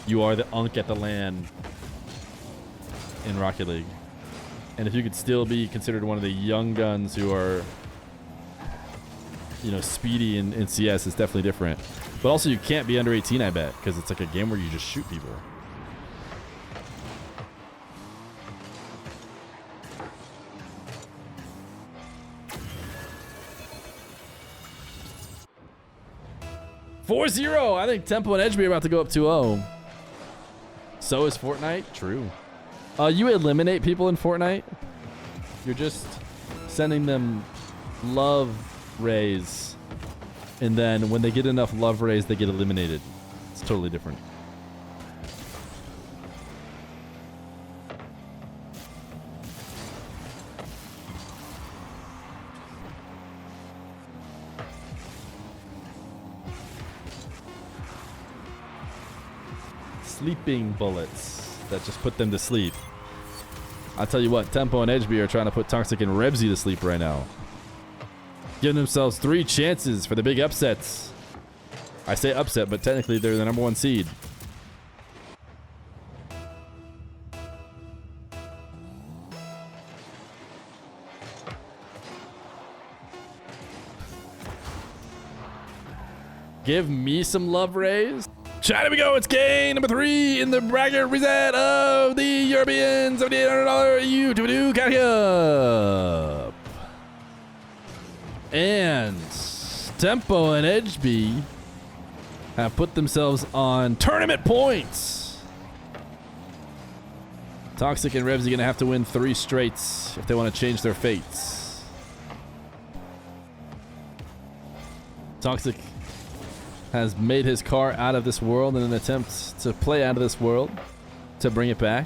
You are the unk at the LAN in Rocket League. And if you could still be considered one of the young guns who are, you know, speedy in CS, it's definitely different. But also you can't be under 18, I bet, because it's like a game where you just shoot people. .4-0. I think Tempoh and Ejby are about to go up 2-0. So is Fortnite. True. You eliminate people in Fortnite. You're just sending them love rays. And then when they get enough love rays, they get eliminated. It's totally different. sleeping bullets that just put them to sleep. I'll tell you what, Tempoh and Ejby are trying to put Toxiic and Revezy to sleep right now. Giving themselves 3 chances for the big upsets. I say upset, but technically they're the #1 seed. Give me some love, Rays. China we go. It's game number 3 in the bracket reset of the European $7,800 EU22 cash cup. And Tempoh and Ejby have put themselves on tournament points. Toxiic and Revezy gonna have to win 3 straights if they want to change their fates. Toxiic has made his car out of this world in an attempt to play out of this world to bring it back.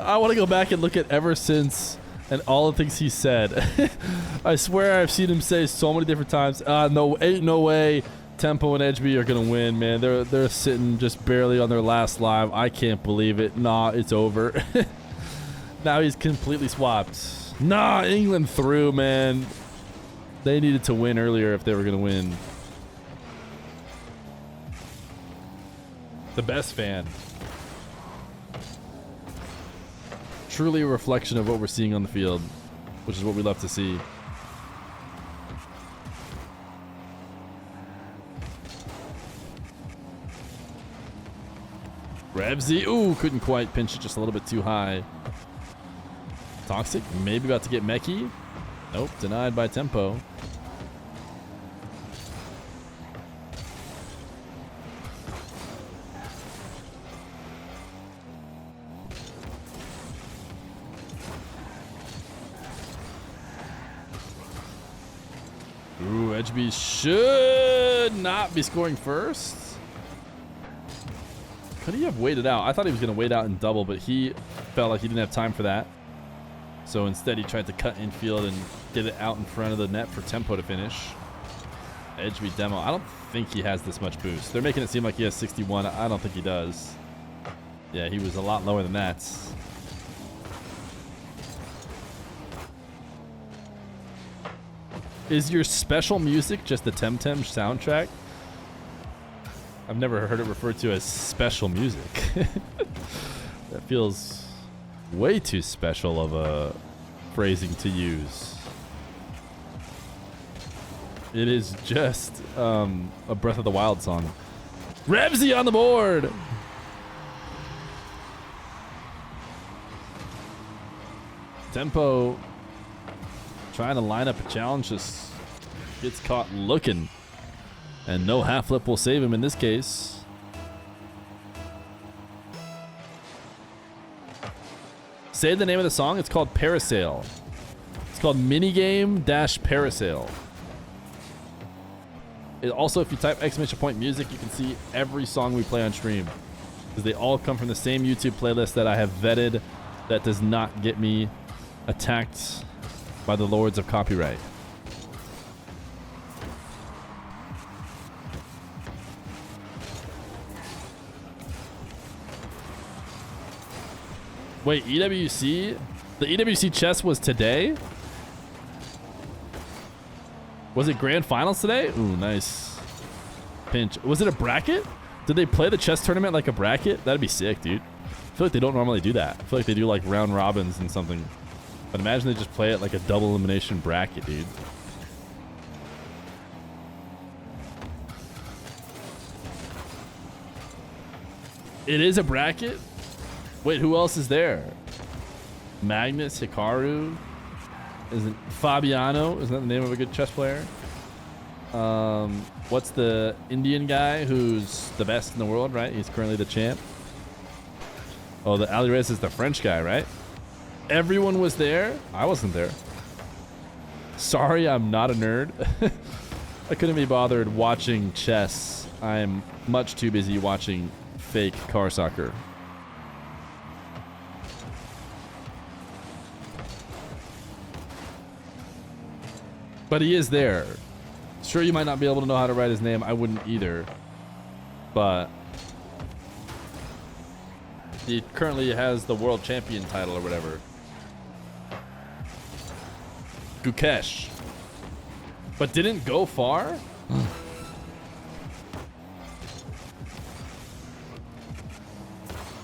I want to go back and look at ever since and all the things he said. I swear I've seen him say so many different times, no, ain't no way Tempoh and Ejby are gonna win, man. They're sitting just barely on their last live. I can't believe it. Nah, it's over. Now he's completely swapped. Nah, England through, man. They needed to win earlier if they were gonna win. The best fan. Truly a reflection of what we're seeing on the field, which is what we love to see. Revezy, ooh, couldn't quite pinch it, just a little bit too high. Toxiic, maybe about to get Mechie. Nope, denied by Tempoh. Ooh, Ejby should not be scoring first. Could he have waited out? I thought he was going to wait out and double, but he felt like he didn't have time for that. So instead, he tried to cut infield and get it out in front of the net for Tempoh to finish. Ejby demo. I don't think he has this much boost. They're making it seem like he has 61. I don't think he does. Yeah, he was a lot lower than that. Is your special music just the Temtem soundtrack? I've never heard it referred to as special music. That feels way too special of a phrasing to use. It is just a Breath of the Wild song. Revezy on the board! Tempoh trying to line up a challenge, just gets caught looking. And no half flip will save him in this case. Say the name of the song. It's called Parasail. It's called Minigame Parasail. Also, if you type !music, you can see every song we play on stream. Because they all come from the same YouTube playlist that I have vetted that does not get me attacked by the lords of copyright. Wait, EWC? The EWC chess was today? Was it grand finals today? Ooh, nice. Pinch. Was it a bracket? Did they play the chess tournament like a bracket? That'd be sick, dude. I feel like they don't normally do that. I feel like they do like round robins and something. But imagine they just play it like a double elimination bracket, dude. It is a bracket? Wait, who else is there? Magnus, Hikaru, isn't Fabiano? Isn't that the name of a good chess player? What's the Indian guy who's the best in the world, right? He's currently the champ. Oh, the Ali Rez is the French guy, right? Everyone was there. I wasn't there. Sorry, I'm not a nerd. I couldn't be bothered watching chess. I'm much too busy watching fake car soccer. But he is there. Sure, you might not be able to know how to write his name. I wouldn't either. But he currently has the world champion title or whatever. Gukesh. But didn't go far?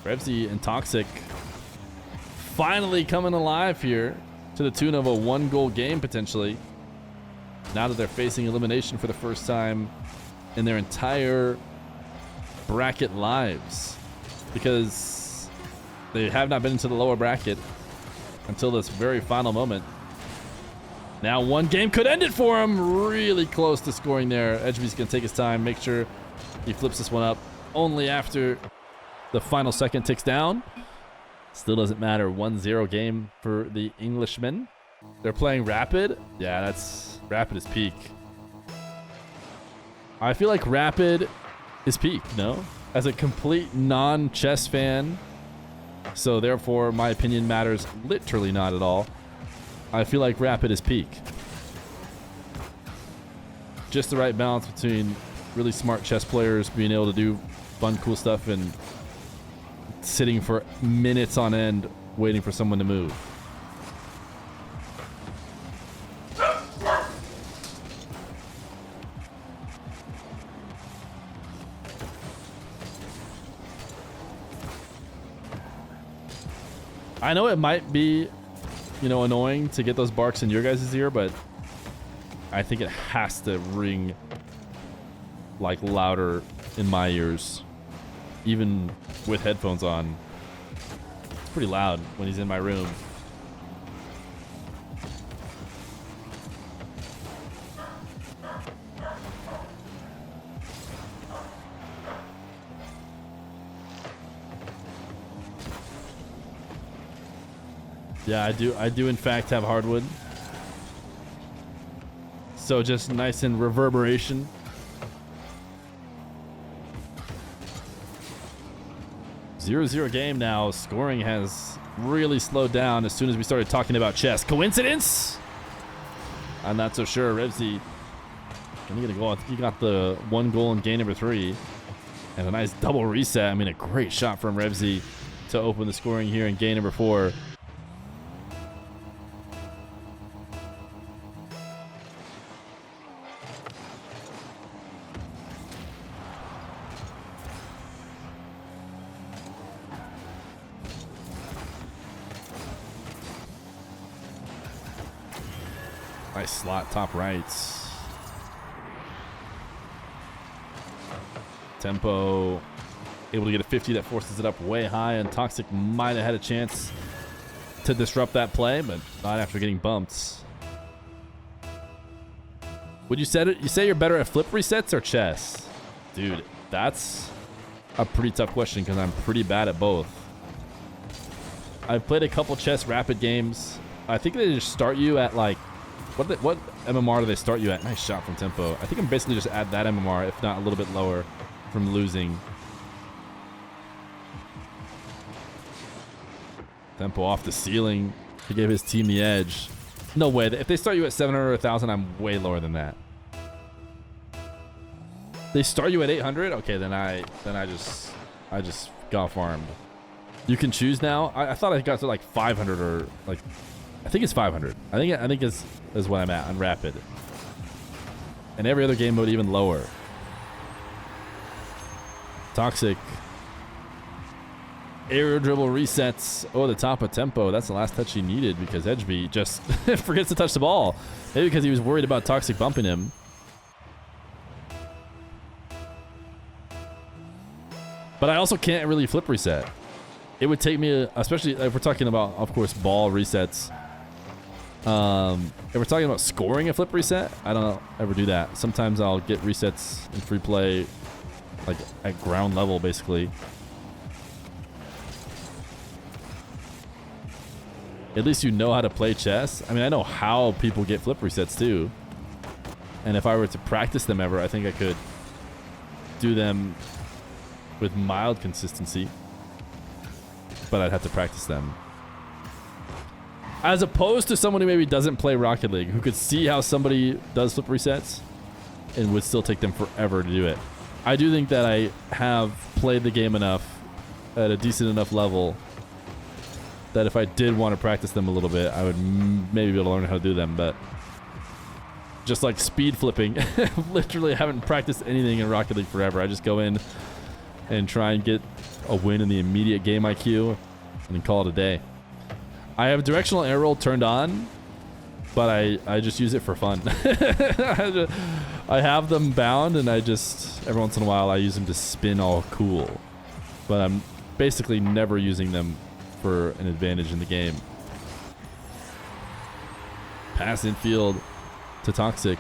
Revezy and Toxiic finally coming alive here to the tune of a 1-goal game potentially. Now that they're facing elimination for the first time in their entire bracket lives. Because they have not been into the lower bracket until this very final moment. Now one game could end it for him. Really close to scoring there. Ejby's going to take his time, make sure he flips this one up. Only after the final second ticks down. Still doesn't matter. 1-0 game for the Englishmen. They're playing Rapid. Yeah, that's... Rapid is peak. I feel like Rapid is peak, no? As a complete non-chess fan. So therefore, my opinion matters literally not at all. I feel like Rapid is peak. Just the right balance between really smart chess players being able to do fun, cool stuff and sitting for minutes on end waiting for someone to move. I know it might be, you know, annoying to get those barks in your guys' ear, but I think it has to ring like louder in my ears, even with headphones on. It's pretty loud when he's in my room. Yeah, I do in fact have hardwood. So just nice and reverberation. Zero game now. Scoring has really slowed down as soon as we started talking about chess. Coincidence? I'm not so sure. Revezy, can he get a goal? I think he got the 1 goal in game number 3. And a nice double reset. I mean, a great shot from Revezy to open the scoring here in game number 4. Nice slot, top right. Tempoh able to get a 50 that forces it up way high, and Toxiic might have had a chance to disrupt that play, but not after getting bumped. Would you say you're better at flip resets or chess? Dude, that's a pretty tough question because I'm pretty bad at both. I've played a couple chess rapid games. I think they just start you at like, what MMR do they start you at? Nice shot from Tempoh. I think I'm basically just at that MMR, if not a little bit lower, from losing. Tempoh off the ceiling to give his team the edge. No way. If they start you at 700 or 1,000, I'm way lower than that. They start you at 800? Okay, then I just got farmed. You can choose now. I thought I got to like 500 or like, I think it's 500. I think is what I'm at on rapid. And every other game mode even lower. Toxiic. Aerial dribble resets over the top of Tempoh. That's the last touch he needed because Ejby just forgets to touch the ball. Maybe because he was worried about Toxiic bumping him. But I also can't really flip reset. It would take me, especially if we're talking about, of course, ball resets. If we're talking about scoring a flip reset, I don't ever do that. Sometimes I'll get resets in free play, like at ground level, basically. At least you know how to play chess. I mean, I know how people get flip resets too. And if I were to practice them ever, I think I could do them with mild consistency. But I'd have to practice them. As opposed to someone who maybe doesn't play Rocket League, who could see how somebody does flip resets and would still take them forever to do it. I do think that I have played the game enough at a decent enough level that if I did want to practice them a little bit, I would maybe be able to learn how to do them. But just like speed flipping, literally haven't practiced anything in Rocket League forever. I just go in and try and get a win in the immediate game IQ and then call it a day. I have directional air roll turned on, but I just use it for fun. I have them bound, and I just, every once in a while, I use them to spin all cool. But I'm basically never using them for an advantage in the game. Pass infield to Toxiic.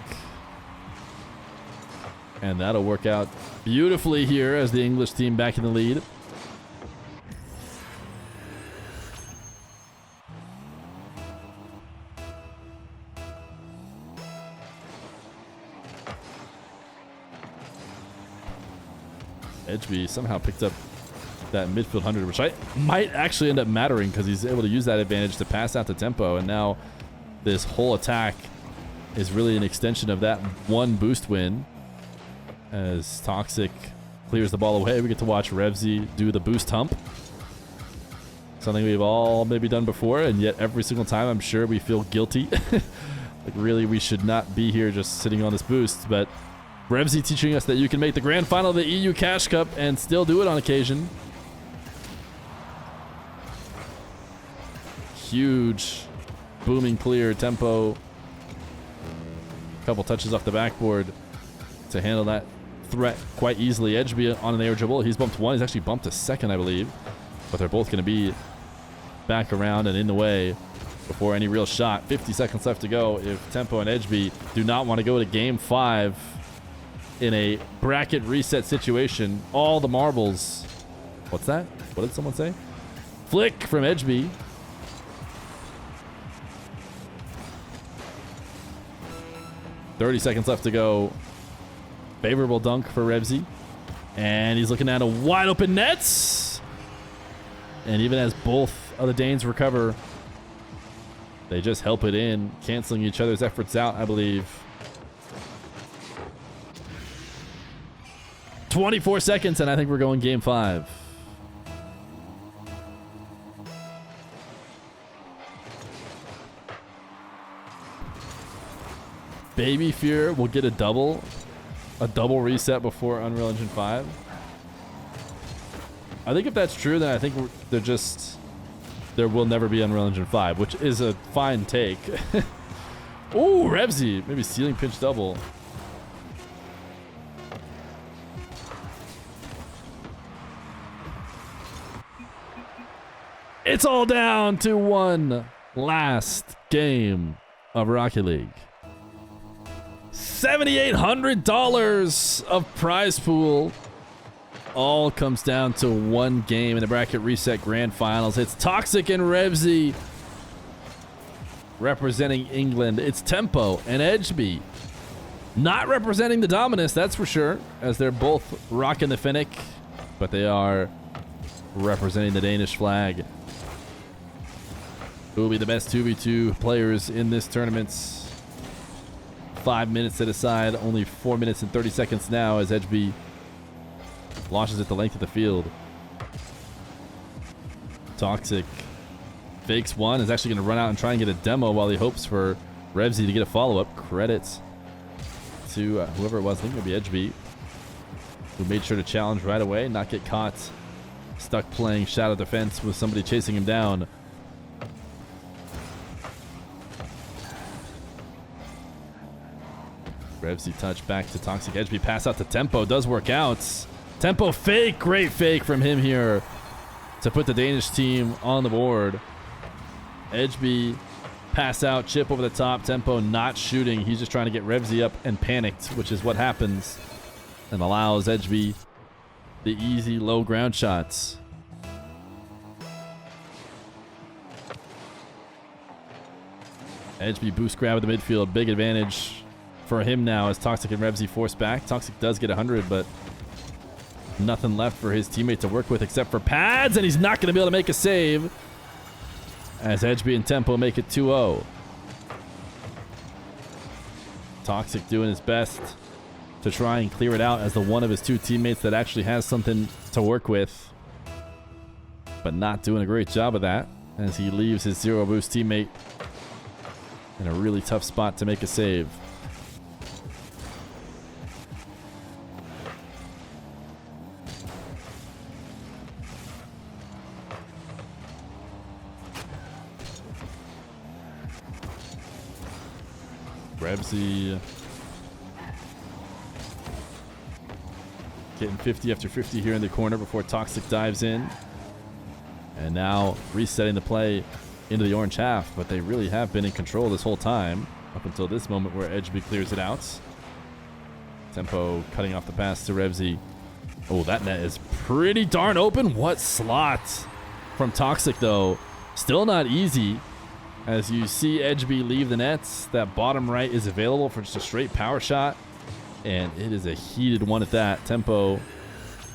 And that'll work out beautifully here as the English team back in the lead. Ejby somehow picked up that midfield 100, which might actually end up mattering because he's able to use that advantage to pass out to Tempoh, and now this whole attack is really an extension of that one boost win. As Toxiic clears the ball away, we get to watch Revezy do the boost hump. Something we've all maybe done before, and yet every single time I'm sure we feel guilty. Like really, we should not be here just sitting on this boost, but Revezy teaching us that you can make the grand final of the EU Cash Cup and still do it on occasion. Huge, booming clear. Tempoh. Couple touches off the backboard to handle that threat quite easily. Ejby on an air dribble. He's bumped one. He's actually bumped a second, I believe. But they're both going to be back around and in the way before any real shot. 50 seconds left to go if Tempoh and Ejby do not want to go to game 5 in a bracket reset situation. All the marbles. What's that? What did someone say? Flick from Ejby. .30 seconds left to go. Favorable dunk for Revezy. And he's looking at a wide open nets. And even as both of the Danes recover, they just help it in, canceling each other's efforts out, I believe. 24 seconds, and I think we're going game 5. Baby Feer will get a double reset before Unreal Engine 5. I think if that's true, then I think there will never be Unreal Engine 5, which is a fine take. Ooh, Revezy, maybe ceiling pinch double. It's all down to one last game of Rocket League. $7,800 of prize pool. All comes down to one game in the bracket reset grand finals. It's Toxiic and Revezy representing England. It's Tempoh and Ejby not representing the Dominus, that's for sure, as they're both rocking the Fennec, but they are representing the Danish flag. Who will be the best 2v2 players in this tournament? 5 minutes set aside, only 4 minutes and 30 seconds now as Ejby launches it the length of the field. Toxiic fakes one, is actually going to run out and try and get a demo while he hopes for Revezy to get a follow-up. Credits to whoever it was, I think maybe Ejby, who made sure to challenge right away, not get caught stuck playing shadow defense with somebody chasing him down. Revezy touch back to Toxiic. Ejby pass out to Tempoh. Does work out. Tempoh fake. Great fake from him here to put the Danish team on the board. Ejby pass out. Chip over the top. Tempoh not shooting. He's just trying to get Revezy up and panicked, which is what happens and allows Ejby the easy low ground shots. Ejby boost grab at the midfield. Big advantage for him now as Toxiic and Revezy force back. Toxiic does get 100, but nothing left for his teammate to work with except for pads, and he's not going to be able to make a save. as Ejby and Tempoh make it 2-0. Toxic doing his best to try and clear it out as the one of his two teammates that actually has something to work with, but not doing a great job of that as he leaves his zero boost teammate in a really tough spot to make a save. Revezy getting 50 after 50 here in the corner before Toxic dives in. And now resetting the play into the orange half, but they really have been in control this whole time up until this moment where Ejby clears it out. Tempoh cutting off the pass to Revezy. Oh, that net is pretty darn open. What slot from Toxic, though. Still not easy. As you see Ejby leave the nets, that bottom right is available for just a straight power shot. And it is a heated one at that. Tempoh,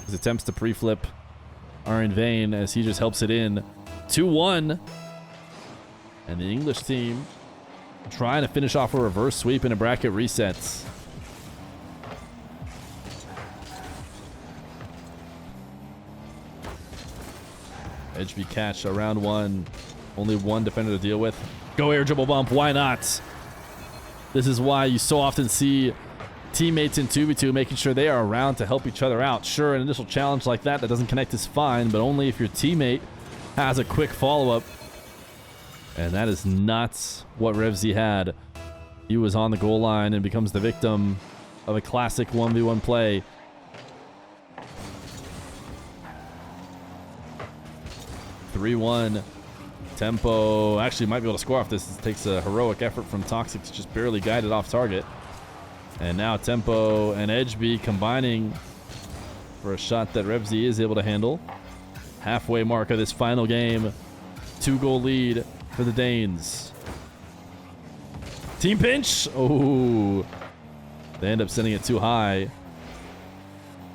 his attempts to pre-flip are in vain as he just helps it in. 2-1. And the English team trying to finish off a reverse sweep in a bracket resets. Ejby catch around one. Only one defender to deal with. Go air dribble bump. Why not? This is why you so often see teammates in 2v2 making sure they are around to help each other out. Sure, an initial challenge like that doesn't connect is fine, but only if your teammate has a quick follow-up. And that is not what Revezy had. He was on the goal line and becomes the victim of a classic 1v1 play. Tempoh actually might be able to score off this. It takes a heroic effort from Toxic to just barely guide it off target. And now Tempoh and Ejby combining for a shot that Revezy is able to handle. Halfway mark of this final game. 2-goal lead for the Danes. Team pinch. Oh, they end up sending it too high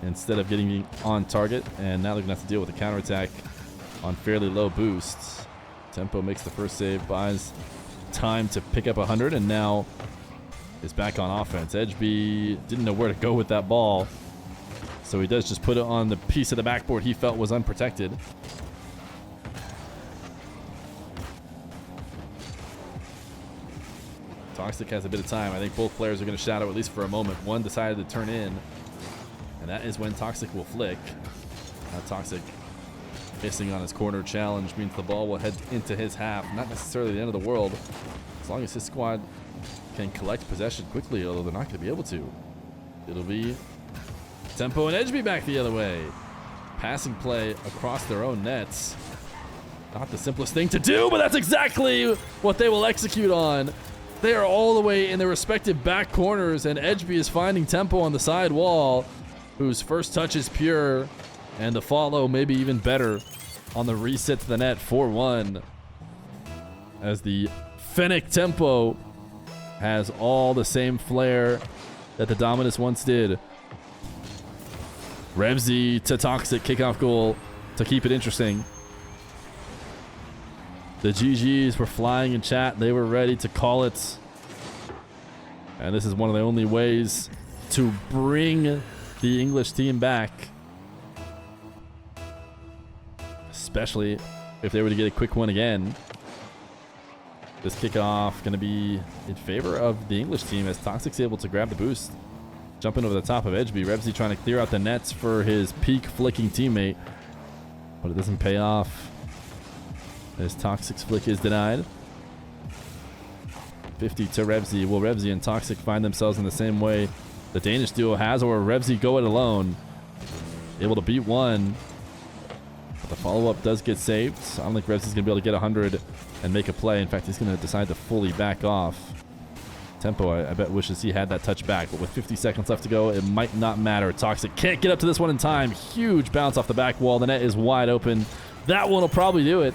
instead of getting on target. And now they're going to have to deal with a counterattack on fairly low boosts. Tempoh makes the first save, buys time to pick up 100, and now is back on offense. Ejby didn't know where to go with that ball, so he does just put it on the piece of the backboard he felt was unprotected. Toxic has a bit of time. I think both players are going to shadow at least for a moment. One decided to turn in, and that is when Toxic will flick. Now Toxic missing on his corner challenge means the ball will head into his half. Not necessarily the end of the world, as long as his squad can collect possession quickly, although they're not going to be able to. It'll be Tempoh and Ejby back the other way. Passing play across their own nets. Not the simplest thing to do, but that's exactly what they will execute on. They are all the way in their respective back corners, and Ejby is finding Tempoh on the side wall, whose first touch is pure. And the follow maybe even better on the reset to the net. 4-1. As the Fennec Tempoh has all the same flair that the Dominus once did. Revezy to Toxic kickoff goal to keep it interesting. The GGs were flying in chat. They were ready to call it. And this is one of the only ways to bring the English team back. Especially if they were to get a quick one again. This kickoff going to be in favor of the English team as Toxic's able to grab the boost. Jumping over the top of Ejby. Revezy trying to clear out the nets for his peak flicking teammate. But it doesn't pay off as Toxic's flick is denied. 50 to Revezy. Will Revezy and Toxic find themselves in the same way the Danish duo has, or will Revezy go it alone? Able to beat one. But the follow-up does get saved. I don't think Revezy's going to be able to get 100 and make a play. In fact, he's going to decide to fully back off. Tempoh, I bet, wishes he had that touch back. But with 50 seconds left to go, it might not matter. Toxic can't get up to this one in time. Huge bounce off the back wall. The net is wide open. That one will probably do it.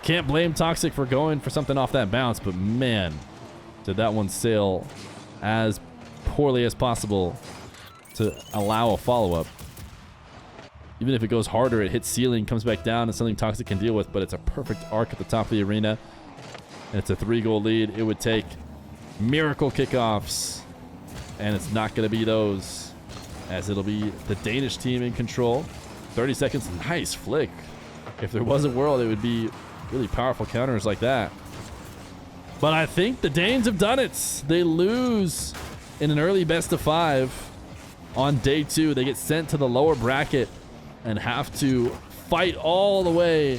Can't blame Toxic for going for something off that bounce. But man, did that one sail as poorly as possible to allow a follow-up. Even if it goes harder, it hits ceiling, comes back down, and something Toxic can deal with, but it's a perfect arc at the top of the arena. And it's a 3-goal lead. It would take miracle kickoffs, and it's not going to be those, as it'll be the Danish team in control. 30 seconds, nice flick. If there was a world, it would be really powerful counters like that. But I think the Danes have done it. They lose in an early best of 5 on day 2. They get sent to the lower bracket and have to fight all the way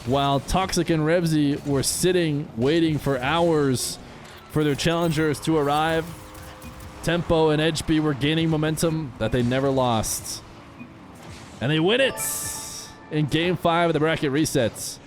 while Toxic and Revezy were sitting, waiting for hours for their challengers to arrive. Tempoh and Ejby were gaining momentum that they never lost. And they win it in Game 5 of the bracket resets.